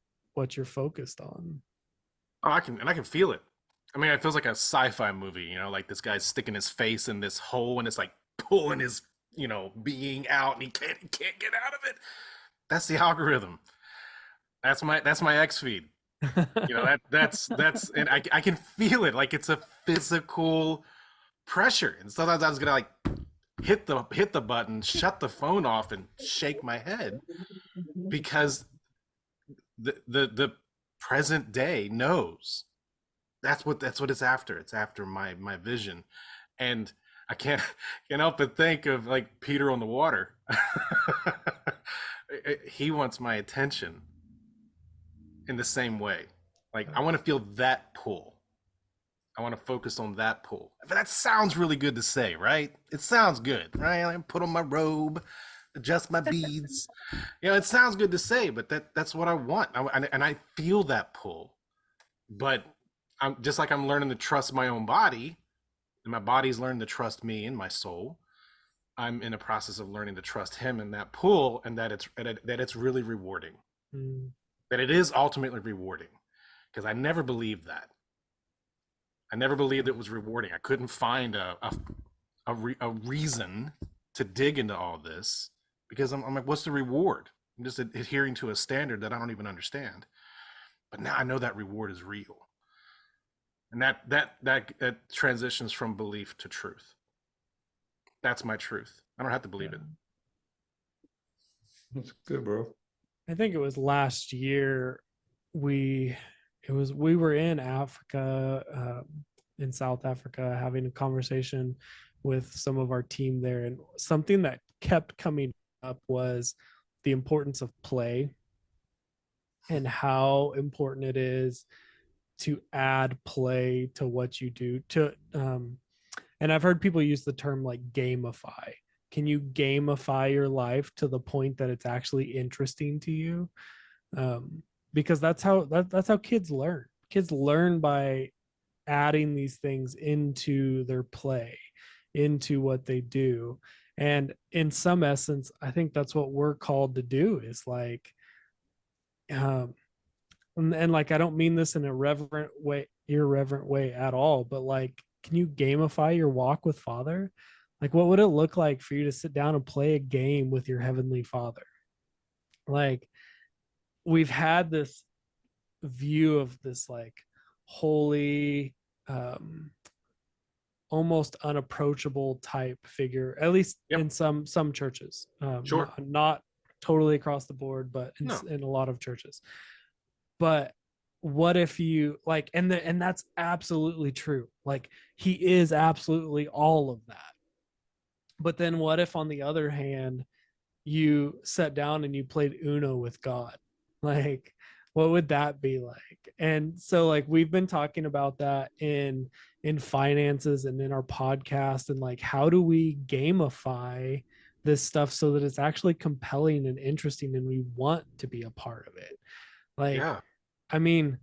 you're focused on. Oh, I can feel it. I mean, it feels like a sci-fi movie, like this guy's sticking his face in this hole and it's like pulling his, being out, and he can't get out of it. That's the algorithm. That's my X feed. That's and I can feel it, like it's a physical pressure. And sometimes I was gonna like hit the button, shut the phone off, and shake my head, because the present day knows that's what it's after. It's after my vision. And I can't help but think of like Peter on the water. He wants my attention in the same way. Like, I want to feel that pull. I want to focus on that pull. But that sounds really good to say, right? It sounds good, right? I put on my robe, adjust my beads. It sounds good to say, but that's what I want. And I feel that pull. But I'm just like, I'm learning to trust my own body, and my body's learning to trust me and my soul. I'm in a process of learning to trust him and that pull, and that it's really rewarding. Mm. That it is ultimately rewarding, because I never believed that. I never believed it was rewarding. I couldn't find a reason to dig into all this, because I'm like, what's the reward? I'm just adhering to a standard that I don't even understand. But now I know that reward is real, and that transitions from belief to truth. That's my truth. I don't have to believe it. That's good, bro. I think it was last year we were in Africa, in South Africa, having a conversation with some of our team there, and something that kept coming up was the importance of play, and how important it is to add play to what you do. And I've heard people use the term like gamify. Can you gamify your life to the point that it's actually interesting to you? Because that's how kids learn. Kids learn by adding these things into their play, into what they do. And in some essence, I think that's what we're called to do, is like, and like, I don't mean this in a irreverent way at all, but like, can you gamify your walk with Father? Like, what would it look like for you to sit down and play a game with your Heavenly Father? Like, we've had this view of this like holy, almost unapproachable type figure, at least Yep. in some churches. Sure. Not totally across the board, but No. in a lot of churches. But what if you like, and that's absolutely true. Like he is absolutely all of that. But then what if on the other hand, you sat down and you played Uno with God? Like, what would that be like? And so like we've been talking about that in finances and in our podcast, and like how do we gamify this stuff so that it's actually compelling and interesting and we want to be a part of it. Like, Yeah. I mean,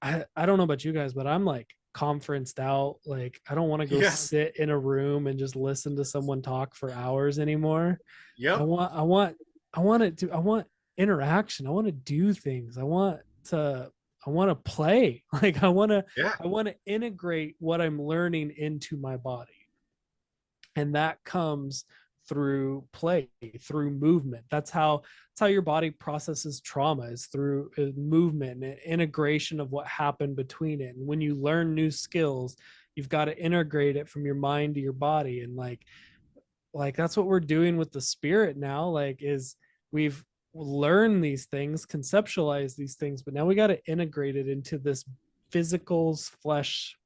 I don't know about you guys, but I'm like conferenced out. Like I don't want to go Yeah. sit in a room and just listen to someone talk for hours anymore. Yep. I want interaction. I want to do things. I want to play. Like I want to integrate what I'm learning into my body. And that comes through play, through movement. That's how your body processes trauma, is through movement and integration of what happened between it. And when you learn new skills, you've got to integrate it from your mind to your body. And like that's what we're doing with the spirit now. Like is we've learned these things, conceptualized these things, but now we got to integrate it into this physical's flesh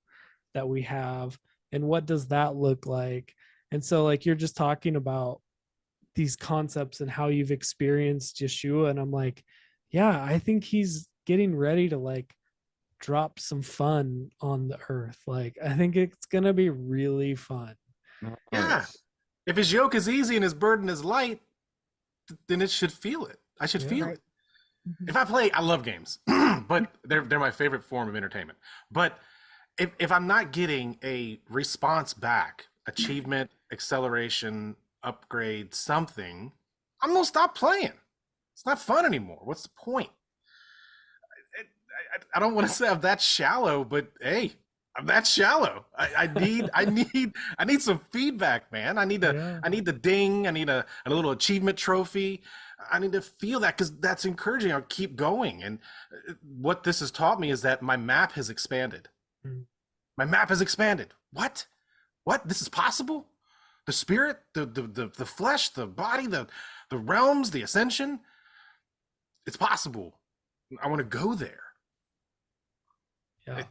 that we have. And what does that look like? And so like you're just talking about these concepts and how you've experienced Yeshua, and I'm like, yeah, I think he's getting ready to like drop some fun on the earth. Like I think it's gonna be really fun. Yeah. If his yoke is easy and his burden is light, then it should feel it. I should feel Right. it. If I love games, but they're my favorite form of entertainment. But if I'm not getting a response back, achievement, acceleration, upgrade, something, I'm gonna stop playing. It's not fun anymore. What's the point? I don't want to say I'm that shallow, but hey, I'm that shallow. I need some feedback, man. I need the ding. I need a little achievement trophy. I need to feel that because that's encouraging. I'll keep going. And what this has taught me is that my map has expanded. My map has expanded. What? This is possible? The spirit, the flesh, the body, the realms, the ascension. It's possible. I want to go there. Yeah.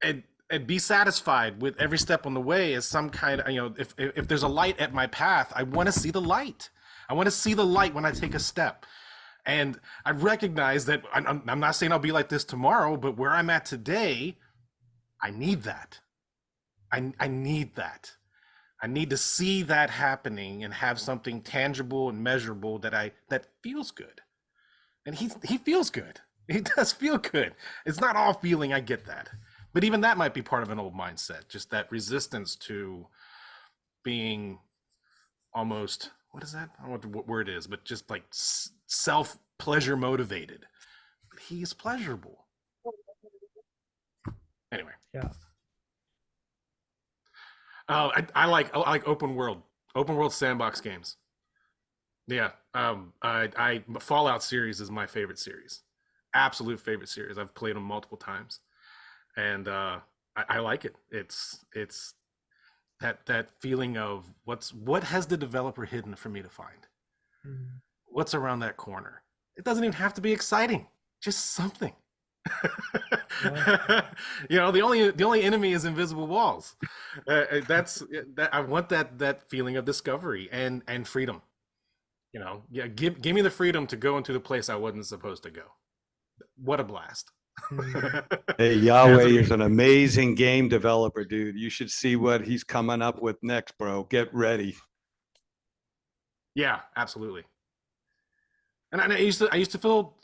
And be satisfied with every step on the way as some kind of, if there's a light at my path, I want to see the light. I want to see the light when I take a step. And I recognize that I'm not saying I'll be like this tomorrow, but where I'm at today, I need that. I need that. I need to see that happening and have something tangible and measurable that feels good. And he feels good. He does feel good. It's not all feeling, I get that. But even that might be part of an old mindset, just that resistance to being almost, what is that? I don't know what word it is, but just like self-pleasure motivated. But he's pleasurable. Anyway. Yeah. I like open world sandbox games. Yeah. Fallout series is my favorite series. Absolute favorite series. I've played them multiple times. And I like it. It's that feeling of what has the developer hidden for me to find? What's around that corner? It doesn't even have to be exciting, just something. The only enemy is invisible walls. I want that feeling of discovery and freedom. Give me the freedom to go into the place I wasn't supposed to go. What a blast. Hey, Yahweh is an amazing game developer, dude. You should see what he's coming up with next, bro. Get ready. Yeah, absolutely. And I used to feel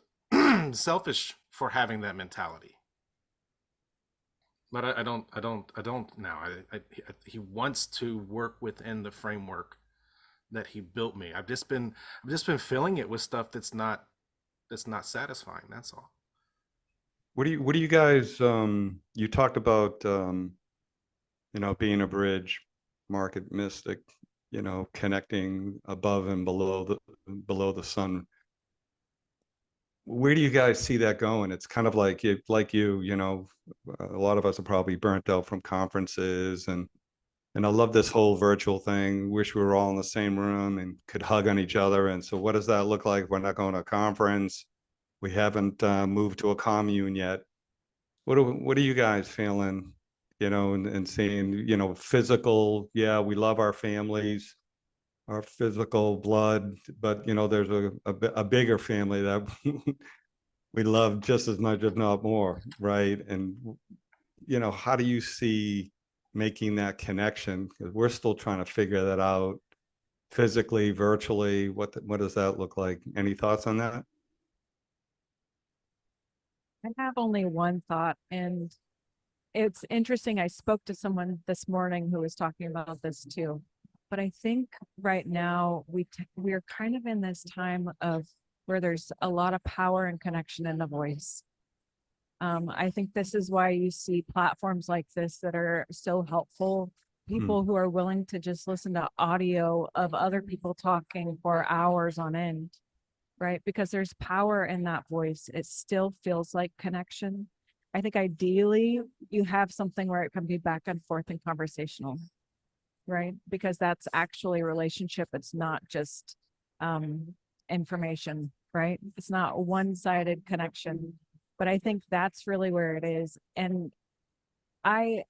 selfish for having that mentality, but I don't now. He wants to work within the framework that he built me. I've just been filling it with stuff that's not satisfying. That's all. What do you guys, you talked about, being a bridge, market mystic, connecting above and below the sun. Where do you guys see that going? It's kind of like a lot of us are probably burnt out from conferences and And I love this whole virtual thing. Wish we were all in the same room and could hug on each other. And so what does that look like? We're not going to a conference. We haven't moved to a commune yet. What are you guys feeling, and seeing, physical, yeah, we love our families, our physical blood, but there's a bigger family that we love just as much, if not more, right? And how do you see making that connection? Because we're still trying to figure that out physically, virtually. What does that look like? Any thoughts on that? I have only one thought, and it's interesting. I spoke to someone this morning who was talking about this too. But I think right now we're kind of in this time of where there's a lot of power and connection in the voice. I think this is why you see platforms like this that are so helpful. People who are willing to just listen to audio of other people talking for hours on end, right? Because there's power in that voice. It still feels like connection. I think ideally you have something where it can be back and forth and conversational, right? Because that's actually a relationship. It's not just information, right? It's not a one-sided connection. But I think that's really where it is. And I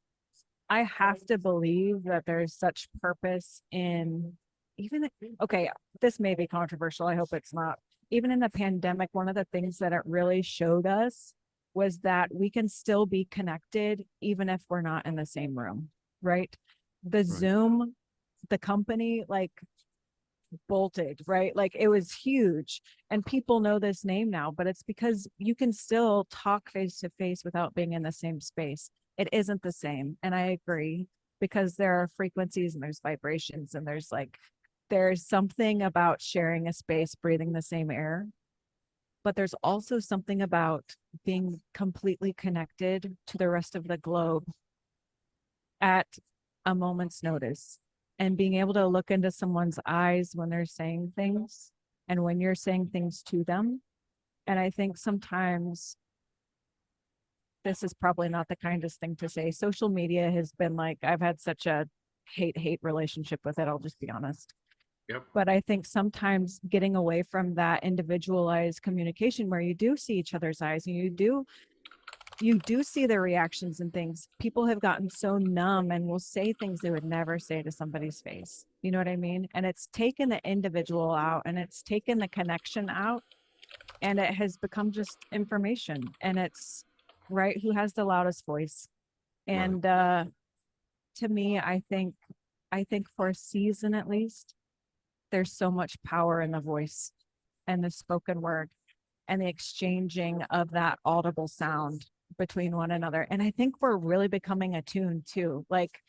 have to believe that there's such purpose in okay, this may be controversial. I hope it's not. Even in the pandemic, one of the things that it really showed us was that we can still be connected even if we're not in the same room, right? The Zoom, the company, like bolted, right? Like it was huge, and people know this name now, but it's because you can still talk face to face without being in the same space. It isn't the same. And I agree, because there are frequencies and there's vibrations and there's something about sharing a space, breathing the same air. But there's also something about being completely connected to the rest of the globe at a moment's notice, and being able to look into someone's eyes when they're saying things and when you're saying things to them. And I think sometimes this is probably not the kindest thing to say. Social media has been like, I've had such a hate relationship with it. I'll just be honest. Yep. But I think sometimes getting away from that individualized communication where you do see each other's eyes and you do see their reactions and things. People have gotten so numb and will say things they would never say to somebody's face. You know what I mean? And it's taken the individual out, and it's taken the connection out, and it has become just information. And it's right, who has the loudest voice? And to me, I think for a season at least, there's so much power in the voice and the spoken word and the exchanging of that audible sound between one another. And I think we're really becoming attuned too. Like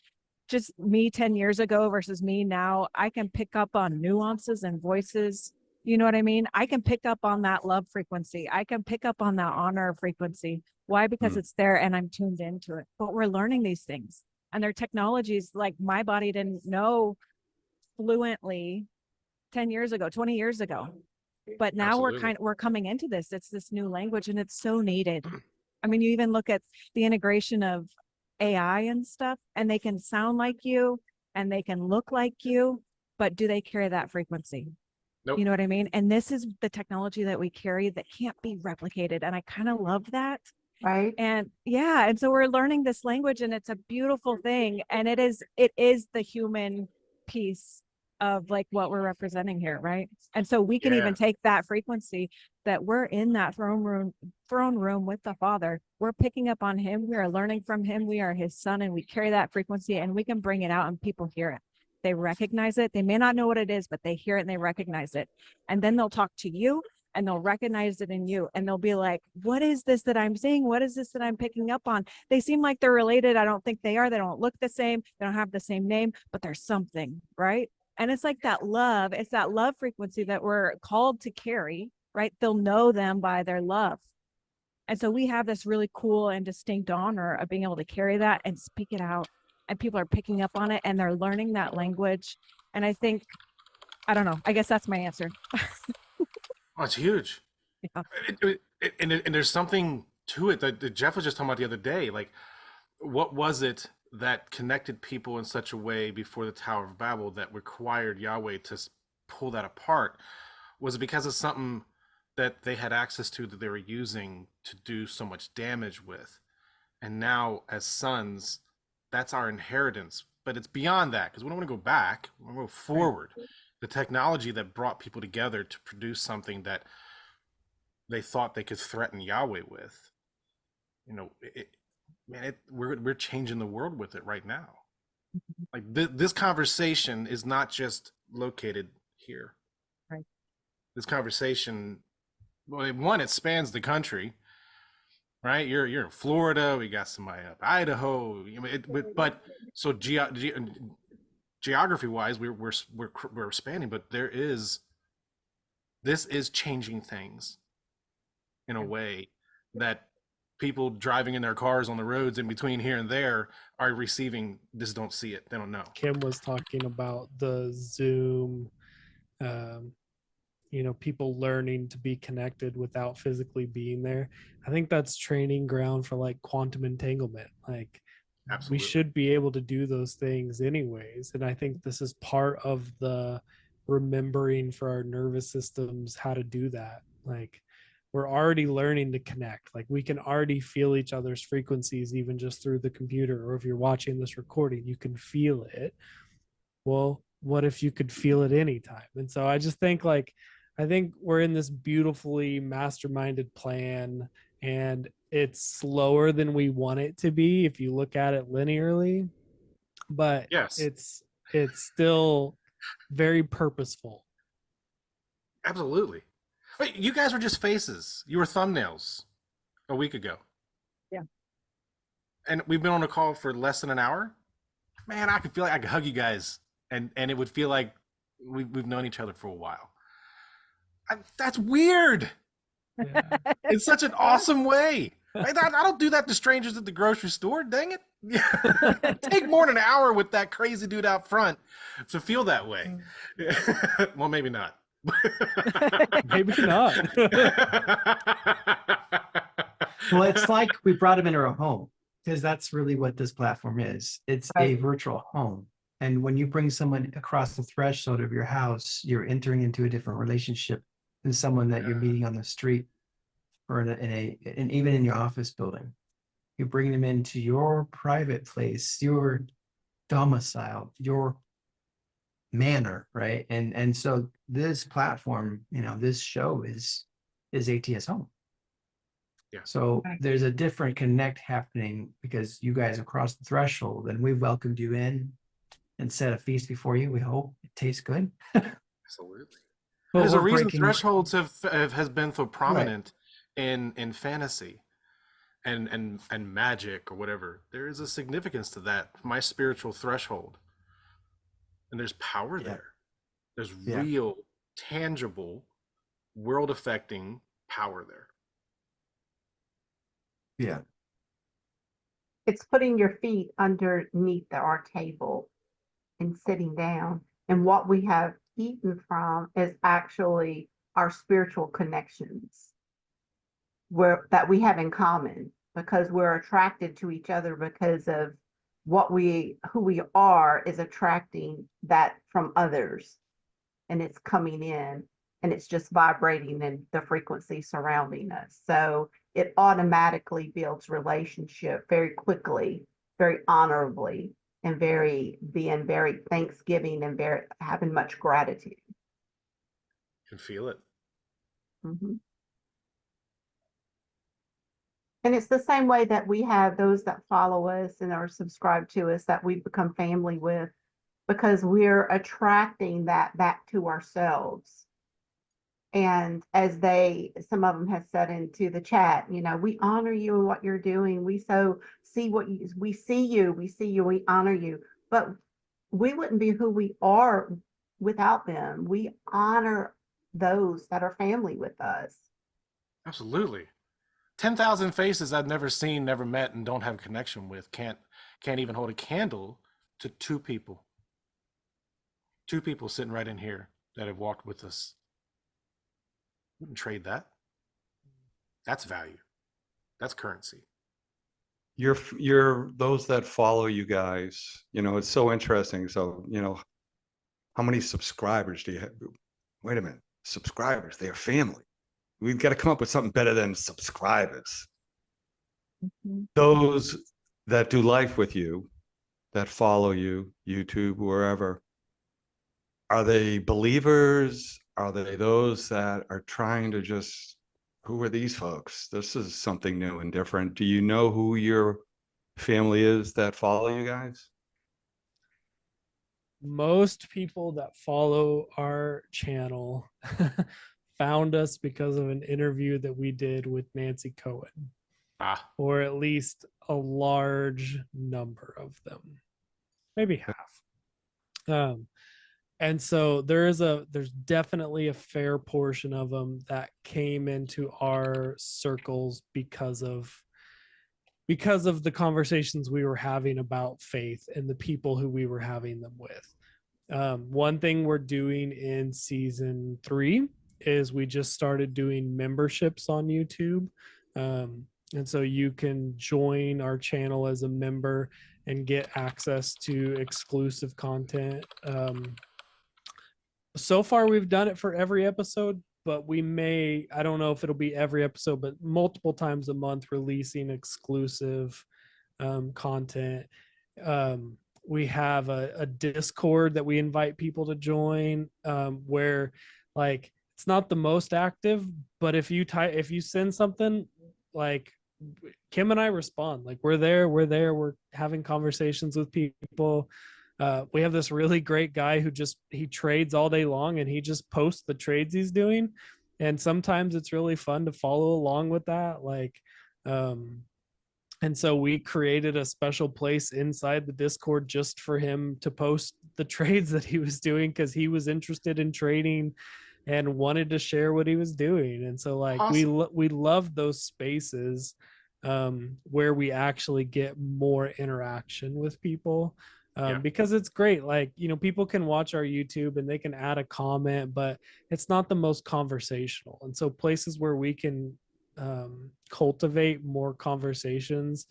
just me 10 years ago versus me now, I can pick up on nuances and voices. You know what I mean? I can pick up on that love frequency. I can pick up on that honor frequency. Why? Because it's there and I'm tuned into it. But we're learning these things, and they're technologies like my body didn't know fluently 10 years ago, 20 years ago. But now we're coming into this. It's this new language, and it's so needed. I mean, you even look at the integration of AI and stuff, and they can sound like you and they can look like you, but do they carry that frequency? Nope. You know what I mean? And this is the technology that we carry that can't be replicated. And I kind of love that. Right. And yeah, and so we're learning this language, and it's a beautiful thing. And it is the human piece of like what we're representing here, right? And so we can even take that frequency that we're in that throne room with the Father. We're picking up on him. We are learning from him. We are his son, and we carry that frequency, and we can bring it out, and people hear it. They recognize it. They may not know what it is, but they hear it and they recognize it. And then they'll talk to you, and they'll recognize it in you, and they'll be like, what is this that I'm seeing? What is this that I'm picking up on? They seem like they're related. I don't think they are. They don't look the same. They don't have the same name, but there's something, right? And it's like that love. It's that love frequency that we're called to carry, right? They'll know them by their love. And so we have this really cool and distinct honor of being able to carry that and speak it out. And people are picking up on it, and they're learning that language. And I think, I don't know, I guess that's my answer. Oh, it's huge. Yeah. And there's something to it that Jeff was just talking about the other day. Like, what was it that connected people in such a way before the Tower of Babel that required Yahweh to pull that apart? Was it because of something that they had access to that they were using to do so much damage with? And now, as sons, that's our inheritance. But it's beyond that, because we don't want to go back. We want to go forward. The technology that brought people together to produce something that they thought they could threaten Yahweh with, you know, we're changing the world with it right now. Like this conversation is not just located here. Right. This conversation, well, one, it spans the country, right? You're in Florida. We got somebody up Idaho. But so geography wise, we're expanding. But this is changing things in a way that people driving in their cars on the roads in between here and there are receiving. Just don't see it. They don't know. Kim was talking about the Zoom, um, people learning to be connected without physically being there. I think that's training ground for like quantum entanglement. Like, Absolutely. we should be able to do those things anyways. And I think this is part of the remembering for our nervous systems how to do that. Like, we're already learning to connect. Like, we can already feel each other's frequencies, even just through the computer, or if you're watching this recording, you can feel it. Well, what if you could feel it anytime? And so I just think I think we're in this beautifully masterminded plan, and it's slower than we want it to be if you look at it linearly, but Yes, it's still very purposeful. absolutely. Wait, you guys were just faces. You were thumbnails a week ago. Yeah. And we've been on a call for less than an hour. Man, I could feel like I could hug you guys, and it would feel like we've known each other for a while. That's weird. Yeah. It's such an awesome way. I don't do that to strangers at the grocery store. Dang it! It'd take more than an hour with that crazy dude out front to feel that way. Well, maybe not. Maybe not. Well, it's like we brought him into our home, because that's really what this platform is. It's a Right. virtual home. And when you bring someone across the threshold of your house, you're entering into a different relationship than someone that you're meeting on the street or and even in your office building. You bring them into your private place, your domicile, your manner, right? And so this platform, this show is ATS home. Yeah. So Right. there's a different connect happening because you guys have crossed the threshold, and we welcomed you in and set a feast before you. We hope it tastes good. Absolutely. But There's a we're reason breaking thresholds has been so prominent in fantasy and magic or whatever. There is a significance to that. My spiritual threshold. And there's power Yeah. there. There's Yeah. real, tangible, world affecting power there. Yeah. It's putting your feet underneath our table and sitting down. And what we have eaten from is actually our spiritual connections that we have in common, because we're attracted to each other because of who we are is attracting that from others, and it's coming in and it's just vibrating in the frequency surrounding us. So it automatically builds relationship very quickly, very honorably, and being very thanksgiving and very having much gratitude. You can feel it. Mhm. And it's the same way that we have those that follow us and are subscribed to us that we've become family with, because we're attracting that back to ourselves. And as some of them have said into the chat, we honor you and what you're doing. We see we see you, we honor you, but we wouldn't be who we are without them. We honor those that are family with us. Absolutely. 10,000 faces I've never seen, never met, and don't have a connection with can't even hold a candle to two people. Two people sitting right in here that have walked with us. Wouldn't trade that. That's value. That's currency. you're those that follow you guys, it's so interesting. So, how many subscribers do you have? Wait a minute, subscribers, they're family. We've got to come up with something better than subscribers. Mhm. Those that do life with you, that follow you, YouTube, wherever, are they believers? Are they those that are trying to just, who are these folks? This is something new and different. Do you know who your family is that follow you guys? Most people that follow our channel found us because of an interview that we did with Nancy Cohen, or at least a large number of them, maybe half. And so there's definitely a fair portion of them that came into our circles because of the conversations we were having about faith and the people who we were having them with. One thing we're doing in season 3 is we just started doing memberships on YouTube. And so you can join our channel as a member and get access to exclusive content. So far, we've done it for every episode, but I don't know if it'll be every episode, but multiple times a month releasing exclusive content. We have a Discord that we invite people to join, where like it's not the most active, but if you send something, like Kim and I respond, like we're there, we're having conversations with people. We have this really great guy who he trades all day long, and he just posts the trades he's doing. And sometimes it's really fun to follow along with that. And so we created a special place inside the Discord just for him to post the trades that he was doing, because he was interested in trading and wanted to share what he was doing. And so awesome. we love those spaces where we actually get more interaction with people. Because it's great. People can watch our YouTube and they can add a comment, but it's not the most conversational. And so places where we can cultivate more conversations,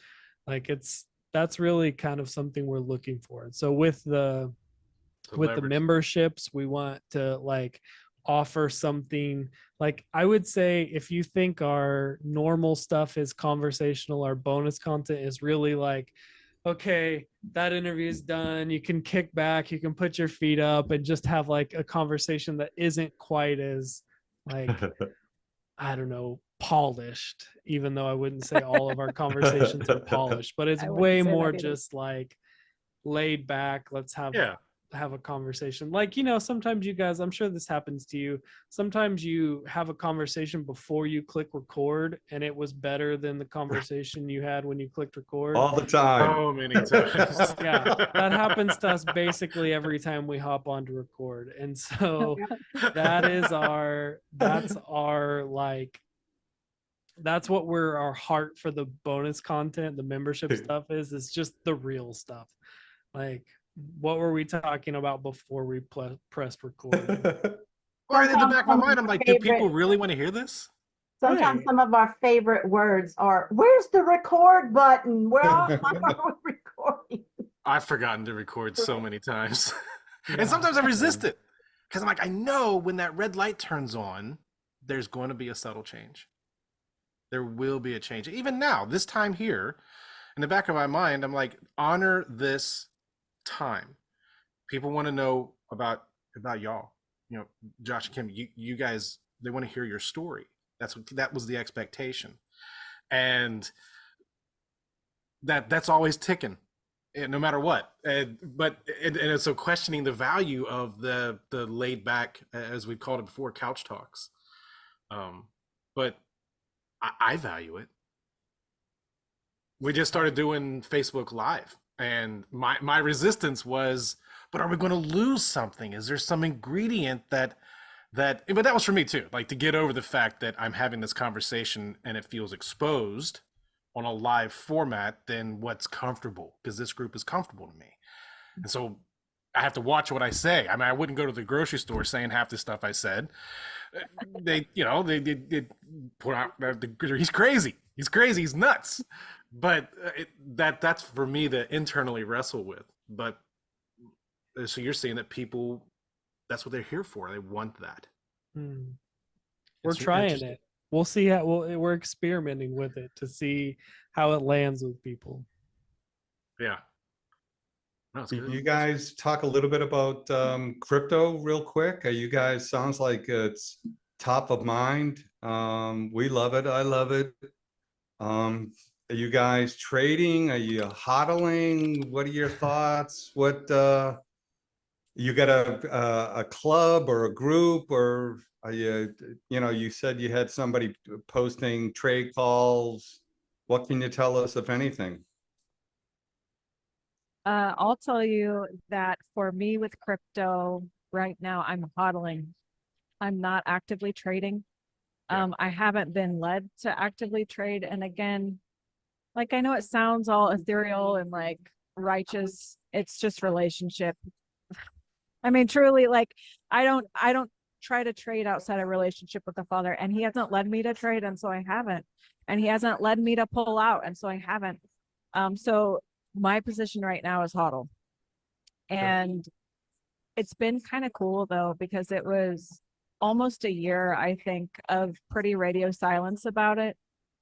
that's really kind of something we're looking for. And so with the memberships, we want to offer something. I would say, if you think our normal stuff is conversational, our bonus content is really okay, that interview is done, you can kick back, you can put your feet up and just have a conversation that isn't quite as I don't know, polished, even though I wouldn't say all of our conversations are polished, but it's way more just laid back. Let's have a conversation. Sometimes you guys, I'm sure this happens to you. Sometimes you have a conversation before you click record, and it was better than the conversation you had when you clicked record. All the time. So many times. Yeah, that happens to us basically every time we hop on to record. And so that's what our heart for the bonus content, the membership stuff is just the real stuff. What were we talking about before we pressed record? Or in the back of my mind, I'm like, do people really want to hear this? Sometimes some of our favorite words are, where's the record button? Where are we recording? I've forgotten to record so many times. And sometimes I resist it, because I'm like, I know when that red light turns on, there's going to be a subtle change. There will be a change. Even now, this time here, in the back of my mind, I'm like, honor this time. People want to know about y'all. Josh and Kim, you guys, they want to hear your story. That was the expectation. And that's always ticking, no matter what. And so questioning the value of the laid back, as we called it before, couch talks. But I value it. We just started doing Facebook Live, and my resistance was, but are we going to lose something? Is there some ingredient but that was for me too, to get over the fact that I'm having this conversation and it feels exposed on a live format than what's comfortable, because this group is comfortable to me. And so I have to watch what I say. I mean, I wouldn't go to the grocery store saying half the stuff I said. They put out, he's crazy. He's nuts. but that's for me to internally wrestle with. But so you're saying that people, that's what they're here for. They want that. Hmm. We're It's trying interesting. it. We'll see how we're experimenting with it to see how it lands with people. Yeah. No, it's Can good. you guys talk a little bit about crypto real quick? Are you guys, sounds like it's top of mind. We love it. I love it. Are you guys trading? Are you hodling? What are your thoughts? What you got a club or a group, or are you, you know, you said you had somebody posting trade calls. What can you tell us, if anything? I'll tell you that for me with crypto right now, I'm hodling. I'm not actively trading. Yeah. I haven't been led to actively trade. And again, like I know it sounds all ethereal and like righteous. It's just relationship. I mean, truly, like I don't try to trade outside a relationship with the Father, and He hasn't led me to trade, and so I haven't. And He hasn't led me to pull out, and so I haven't. So my position right now is hodl. And it's been kind of cool though, because it was almost a year, I think, of pretty radio silence about it.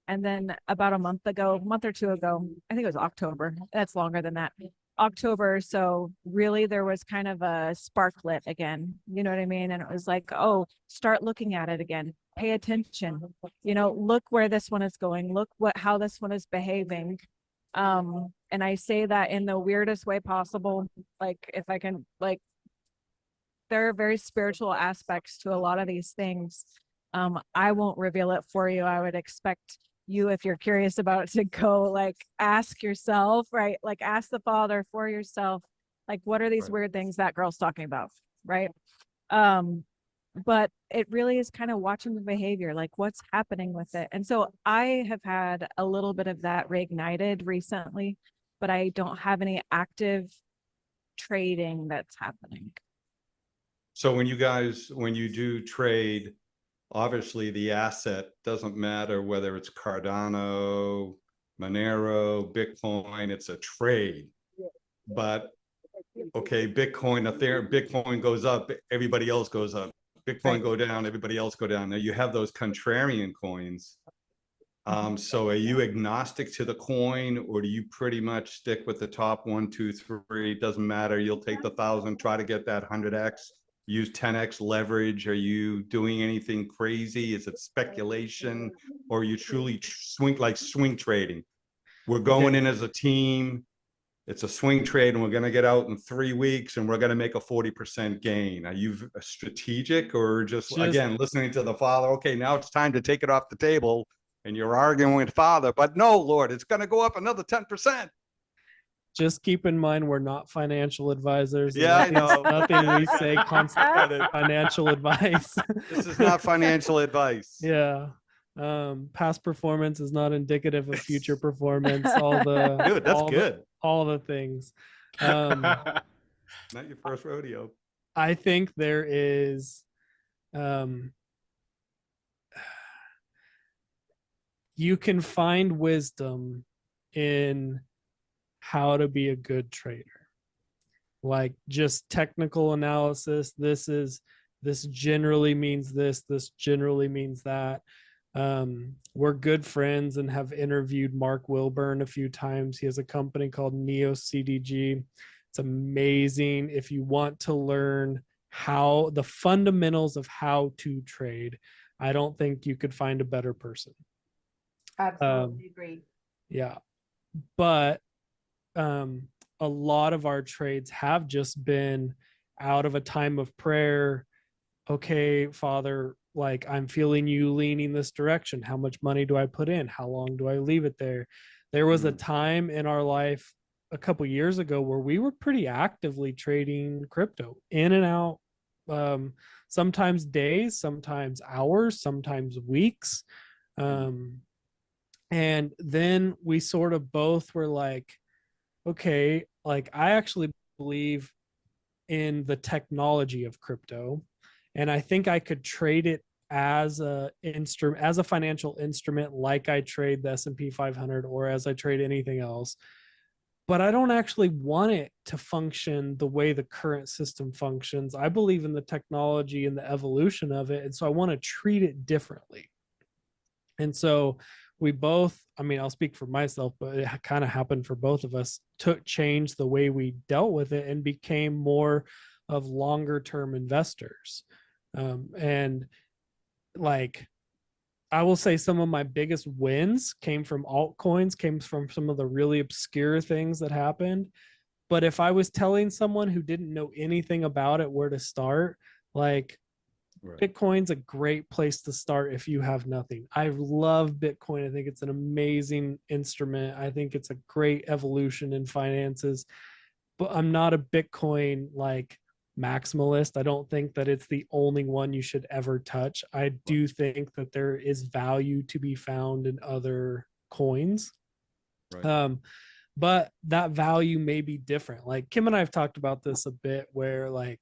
And then about a month or two ago, I think it was October. That's longer than that. October. So really there was kind of a spark lit again. You know what I mean? And it was like, oh, start looking at it again. Pay attention. You know, look where this one is going. Look how this one is behaving. And I say that in the weirdest way possible. Like if I can, like, there are very spiritual aspects to a lot of these things. I won't reveal it for you. I would expect you, if you're curious about it, to go like ask yourself, right? Like ask the Father for yourself, like what are these weird things that girl's talking about, right? But it really is kind of watching the behavior, like what's happening with it. And so I have had a little bit of that reignited recently, but I don't have any active trading that's happening. So when you do trade, obviously the asset doesn't matter whether it's Cardano, Monero, Bitcoin, it's a trade. But okay, Bitcoin goes up, everybody else goes up. Bitcoin go down, everybody else go down. Now you have those contrarian coins. So are you agnostic to the coin, or do you pretty much stick with the top 1, 2, 3? It doesn't matter. You'll take the 1,000, try to get that 100x, use 10x leverage. Are you doing anything crazy? Is it speculation, or are you truly swing trading? We're going in as a team. It's a swing trade, and we're going to get out in 3 weeks, and we're going to make a 40% gain. Are you strategic, or just again listening to the Father? Okay, now it's time to take it off the table, and you're arguing with Father. But no, Lord, it's going to go up another 10%. Just keep in mind we're not financial advisors. Yeah, I know. Nothing we say constitutes financial advice. This is not financial advice. Yeah. Past performance is not indicative of future performance. All the Dude, that's good. All the things. Not your first rodeo. I think there is you can find wisdom in how to be a good trader. Like just technical analysis. This generally means this generally means that. We're good friends and have interviewed Mark Wilburn a few times. He has a company called Neo CDG. It's amazing. If you want to learn how the fundamentals of how to trade, I don't think you could find a better person. Absolutely agree. Yeah. But a lot of our trades have just been out of a time of prayer. Okay, Father, like I'm feeling you leaning this direction. How much money do I put in? How long do I leave it there? There was a time in our life a couple years ago where we were pretty actively trading crypto in and out, sometimes days, sometimes hours, sometimes weeks. And then we sort of both were like, okay, like I actually believe in the technology of crypto, and I think I could trade it as a financial instrument, like I trade the S&P 500 or as I trade anything else, but I don't actually want it to function the way the current system functions. I believe in the technology and the evolution of it, and so I want to treat it differently. And so we both, I mean, I'll speak for myself, but it kind of happened for both of us, changed the way we dealt with it and became more of longer term investors. And like, I will say some of my biggest wins came from altcoins, came from some of the really obscure things that happened. But if I was telling someone who didn't know anything about it where to start, like, Right. Bitcoin's a great place to start if you have nothing. I love Bitcoin. I think it's an amazing instrument. I think it's a great evolution in finances, but I'm not a Bitcoin like maximalist. I don't think that it's the only one you should ever touch. I do think that there is value to be found in other coins. Right. But that value may be different. Like Kim and I have talked about this a bit, where like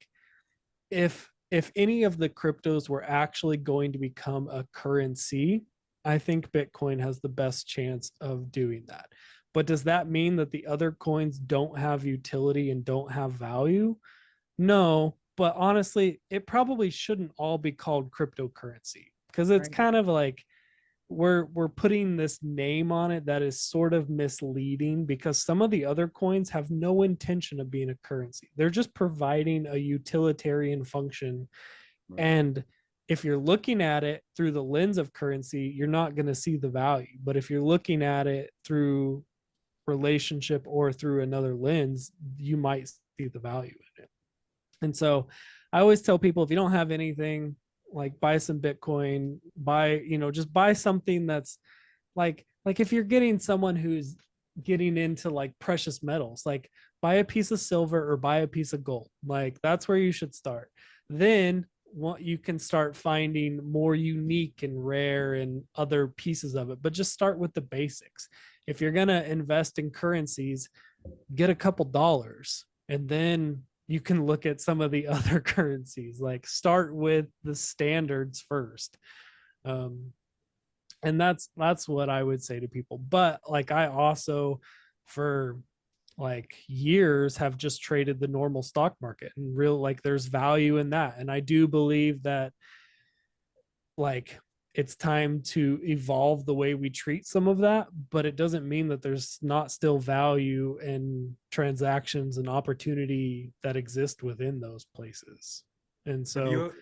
if any of the cryptos were actually going to become a currency, I think Bitcoin has the best chance of doing that. But does that mean that the other coins don't have utility and don't have value? No, but honestly, it probably shouldn't all be called cryptocurrency, because it's Right. kind of like we're putting this name on it that is sort of misleading, because some of the other coins have no intention of being a currency. They're just providing a utilitarian function. Right. And if you're looking at it through the lens of currency, you're not going to see the value. But if you're looking at it through relationship or through another lens, you might see the value in it. And so I always tell people, if you don't have anything, like, buy some Bitcoin, just buy something that's like if you're getting someone who's getting into like precious metals, like buy a piece of silver or buy a piece of gold. Like that's where you should start. Then what you can start finding more unique and rare and other pieces of it, but just start with the basics. If you're going to invest in currencies, get a couple dollars, and then you can look at some of the other currencies. Like start with the standards first. And that's what I would say to people. But like I also, for like years, have just traded the normal stock market, and real, like, there's value in that. And I do believe that like it's time to evolve the way we treat some of that, but it doesn't mean that there's not still value and transactions and opportunity that exist within those places. And so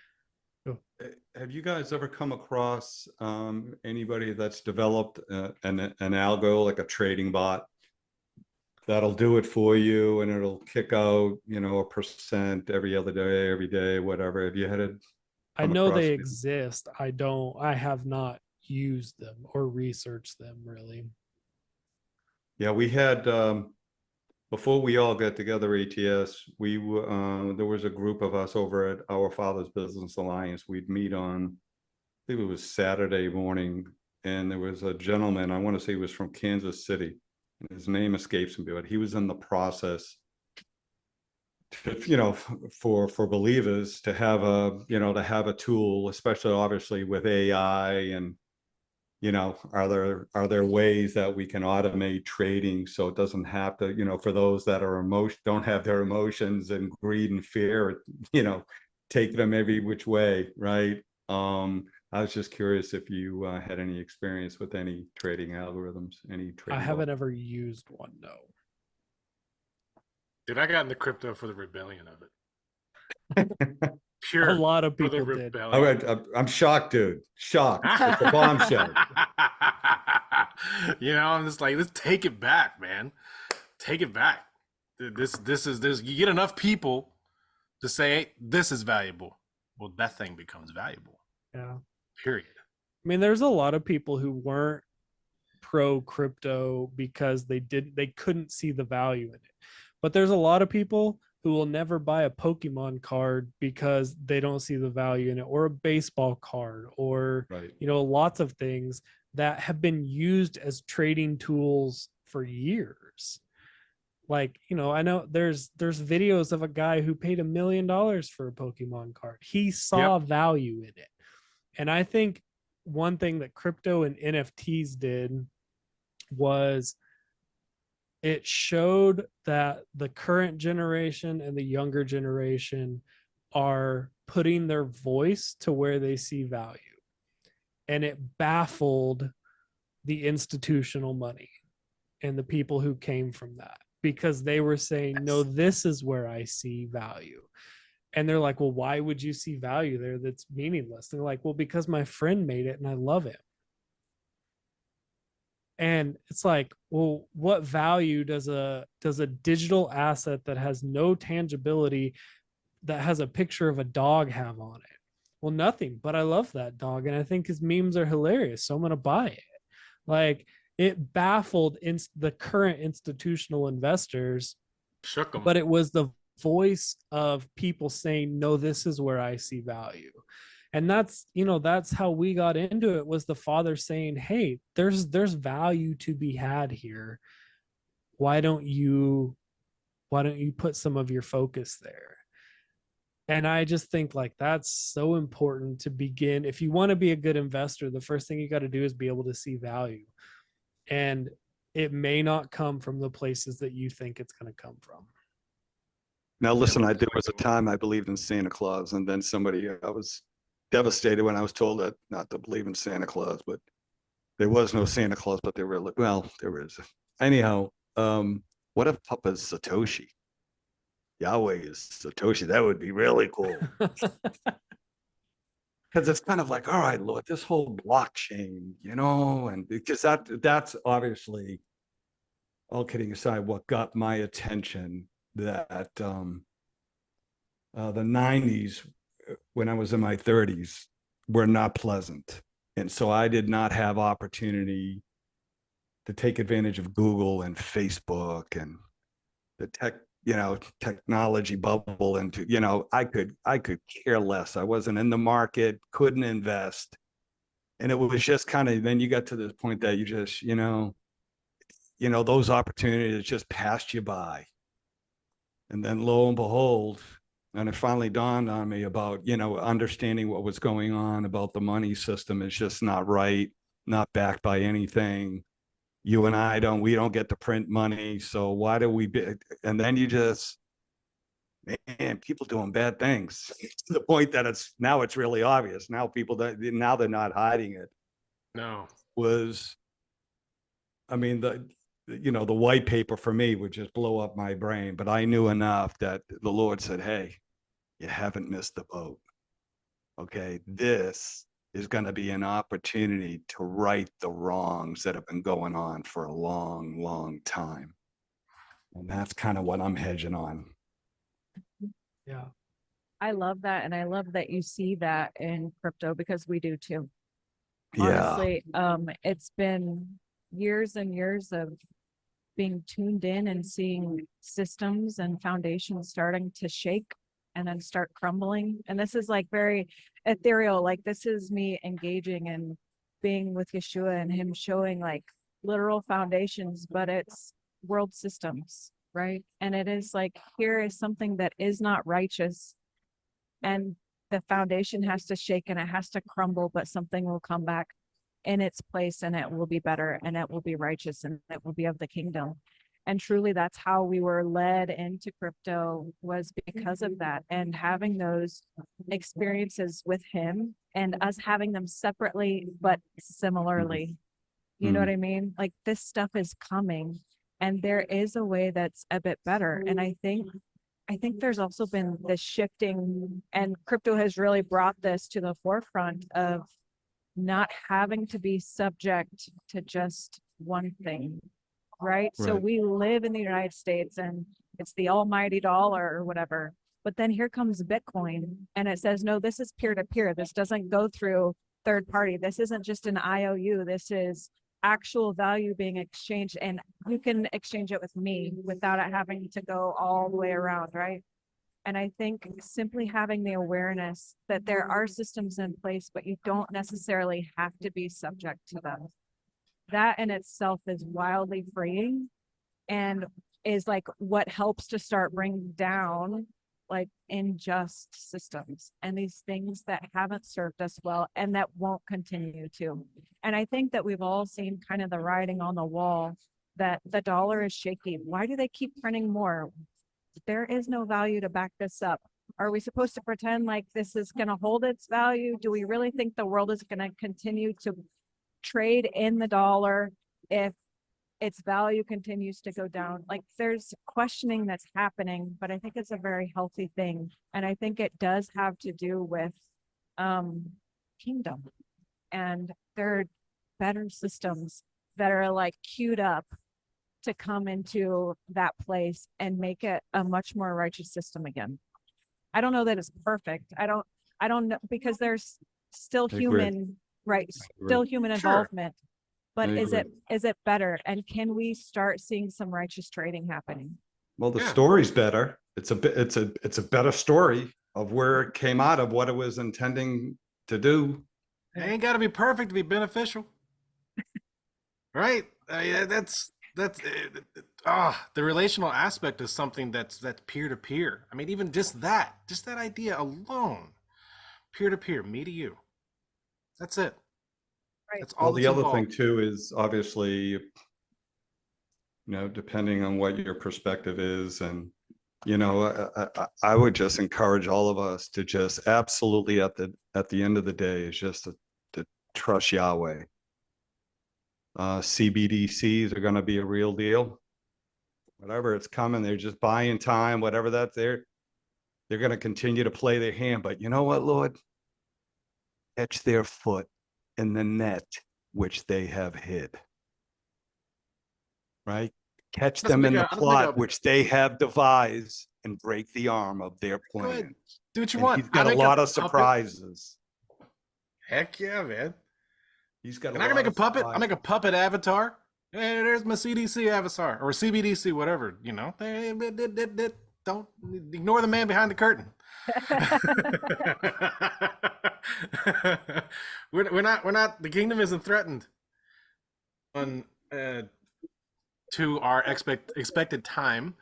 Have you guys ever come across anybody that's developed an algo, like a trading bot, that'll do it for you, and it'll kick out, a percent every other day, every day, whatever? Have you had it? I know they exist. I have not used them or researched them really. Yeah, we had, before we all got together, ATS, there was a group of us over at Our Father's Business Alliance. We'd meet on, I think it was Saturday morning, and there was a gentleman, I want to say he was from Kansas City. His name escapes me, but he was in the process for believers to have a tool, especially obviously with AI, and are there ways that we can automate trading so it doesn't have to, for those that don't have their emotions and greed and fear, take them every which way, right? I was just curious if you had any experience with any trading algorithms, I haven't ever used one, no. Dude, I got into crypto for the rebellion of it. Pure. A lot of people did. All right, I'm shocked, dude. Shocked. It's a bombshell. I'm just like, let's take it back, man. Take it back. You get enough people to say, hey, this is valuable. Well, that thing becomes valuable. Yeah. Period. I mean, there's a lot of people who weren't pro crypto because they couldn't see the value in it. But there's a lot of people who will never buy a Pokemon card because they don't see the value in it, or a baseball card, or right. Lots of things that have been used as trading tools for years. Like, I know there's videos of a guy who paid $1 million for a Pokemon card. He saw value in it. And I think one thing that crypto and NFTs did was it showed that the current generation and the younger generation are putting their voice to where they see value. And it baffled the institutional money and the people who came from that, because they were saying, no, this is where I see value. And they're like, well, why would you see value there that's meaningless? They're like, well, because my friend made it and I love it. And it's like, well, what value does a digital asset that has no tangibility, that has a picture of a dog, have on it? Well, nothing, but I love that dog and I think his memes are hilarious, so I'm going to buy it. Like, it baffled the current institutional investors, Shook them. but it was the voice of people saying, no, this is where I see value. And that's, that's how we got into it, was the father saying, hey, there's value to be had here. Why don't you put some of your focus there? And I just think, like, that's so important to begin. If you want to be a good investor, the first thing you got to do is be able to see value. And it may not come from the places that you think it's going to come from. Now, listen, Yeah, there was a time I believed in Santa Claus, and then I was devastated when I was told that not to believe in Santa Claus, but there was no Santa Claus, but there is. Anyhow, what if Papa's Satoshi? Yahweh is Satoshi. That would be really cool. Because it's kind of like, all right, Lord, this whole blockchain, and because that's obviously, all kidding aside, what got my attention, that the 90s, when I was in my 30s, were not pleasant. And so I did not have opportunity to take advantage of Google and Facebook and the technology bubble. And I could care less. I wasn't in the market, couldn't invest. And it was just kind of, then you got to this point that you just, those opportunities just passed you by. And then lo and behold, and it finally dawned on me about, understanding what was going on, about the money system is just not right, not backed by anything. You and we don't get to print money. So why do we and then you just, man, people doing bad things to the point that it's really obvious. Now they're not hiding it. No. The white paper for me would just blow up my brain, but I knew enough that the Lord said, hey, you haven't missed the boat. Okay, this is going to be an opportunity to right the wrongs that have been going on for a long, long time. And that's kind of what I'm hedging on. Yeah. I love that. And I love that you see that in crypto, because we do too. Yeah. Honestly, it's been years and years of being tuned in and seeing systems and foundations starting to shake and then start crumbling. And this is like very ethereal. Like, this is me engaging and being with Yeshua and him showing like literal foundations, but it's world systems, right? And it is like, here is something that is not righteous, and the foundation has to shake and it has to crumble, but something will come back in its place, and it will be better, and it will be righteous, and it will be of the kingdom. And truly, that's how we were led into crypto, was because of that, and having those experiences with him and us having them separately but similarly. You know what I mean? Like, this stuff is coming, and there is a way that's a bit better. And I think there's also been this shifting, and crypto has really brought this to the forefront of not having to be subject to just one thing, right? So we live in the United States and it's the almighty dollar or whatever. But then here comes Bitcoin and it says, no, this is peer to peer. This doesn't go through third party. This isn't just an IOU. This is actual value being exchanged, and you can exchange it with me without it having to go all the way around, right? And I think simply having the awareness that there are systems in place, but you don't necessarily have to be subject to them. That in itself is wildly freeing, and is like what helps to start bringing down like unjust systems and these things that haven't served us well and that won't continue to. And I think that we've all seen kind of the writing on the wall that the dollar is shaky. Why do they keep printing more? There is no value to back this up. Are we supposed to pretend like this is going to hold its value? Do we really think the world is going to continue to trade in the dollar if its value continues to go down? Like, there's questioning that's happening, but I think it's a very healthy thing. And I think it does have to do with kingdom. And there are better systems that are like queued up to come into that place and make it a much more righteous system again. I don't know that it's perfect. I don't know, because there's still I agree. human, right? agree. Still human Sure. involvement. But I is agree. it better? And can we start seeing some righteous trading happening? Well, the Yeah. story's better. It's a better story of where it came out of what it was intending to do. It ain't got to be perfect to be beneficial, right? I mean, that's the relational aspect is something that's peer to peer. I mean, even just that idea alone, peer to peer, me to you. That's it. Right. That's all. Well, the that's other thing involved. too is obviously, depending on what your perspective is, and I would just encourage all of us to just absolutely at the end of the day is just to trust Yahweh. CBDCs are going to be a real deal. Whatever it's coming, they're just buying time. Whatever that's there, they're going to continue to play their hand. But you know what, Lord? Catch their foot in the net which they have hid. Right? Catch Let's them in make the a- let's make plot a- which they have devised and break the arm of their Go ahead. plan. Do what you And want. he's got I a make lot of puppet. surprises. Heck yeah, man. He's got a And I can lot make a of puppet. I make a surprises. puppet avatar. Hey, there's my CDC avatar or CBDC, whatever. Don't ignore the man behind the curtain. we're not. The kingdom isn't threatened. On to our expected time,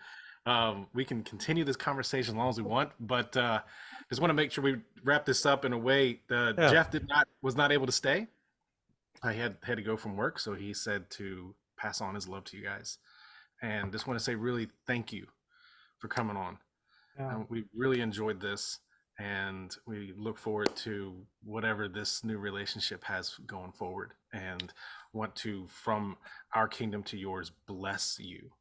we can continue this conversation as long as we want. But just want to make sure we wrap this up in a way. Yeah. Jeff was not able to stay. I had to go from work, so he said to pass on his love to you guys, and just want to say really thank you for coming on. Yeah. We really enjoyed this, and we look forward to whatever this new relationship has going forward, and want to, from our kingdom to yours, bless you.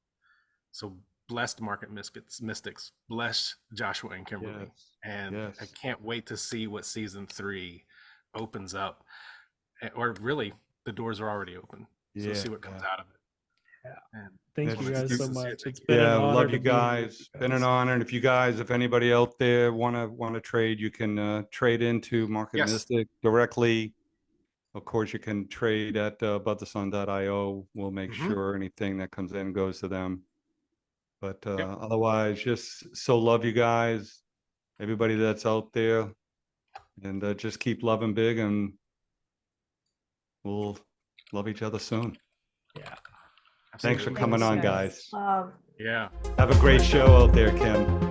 So blessed Market Mystics, bless Joshua and Kimberly, Yes. and Yes. I can't wait to see what season 3 opens up. Or really, the doors are already open. So see what comes out of it. Yeah. And Thank That's you guys so beautiful. much. It's been an Yeah, honor love to you be here with guys. you Been an guys. honor. And if anybody out there want to trade, you can trade into Market Yes. Mystic directly. Of course, you can trade at abovthesun.io. We'll make Mhm. sure anything that comes in goes to them. But Yep. otherwise, just so love you guys, everybody that's out there, and just keep loving big, and we'll love each other soon. Yeah. Thanks for Absolutely. coming Thanks, on, guys. guys. Yeah. Have a great show out there, Kim.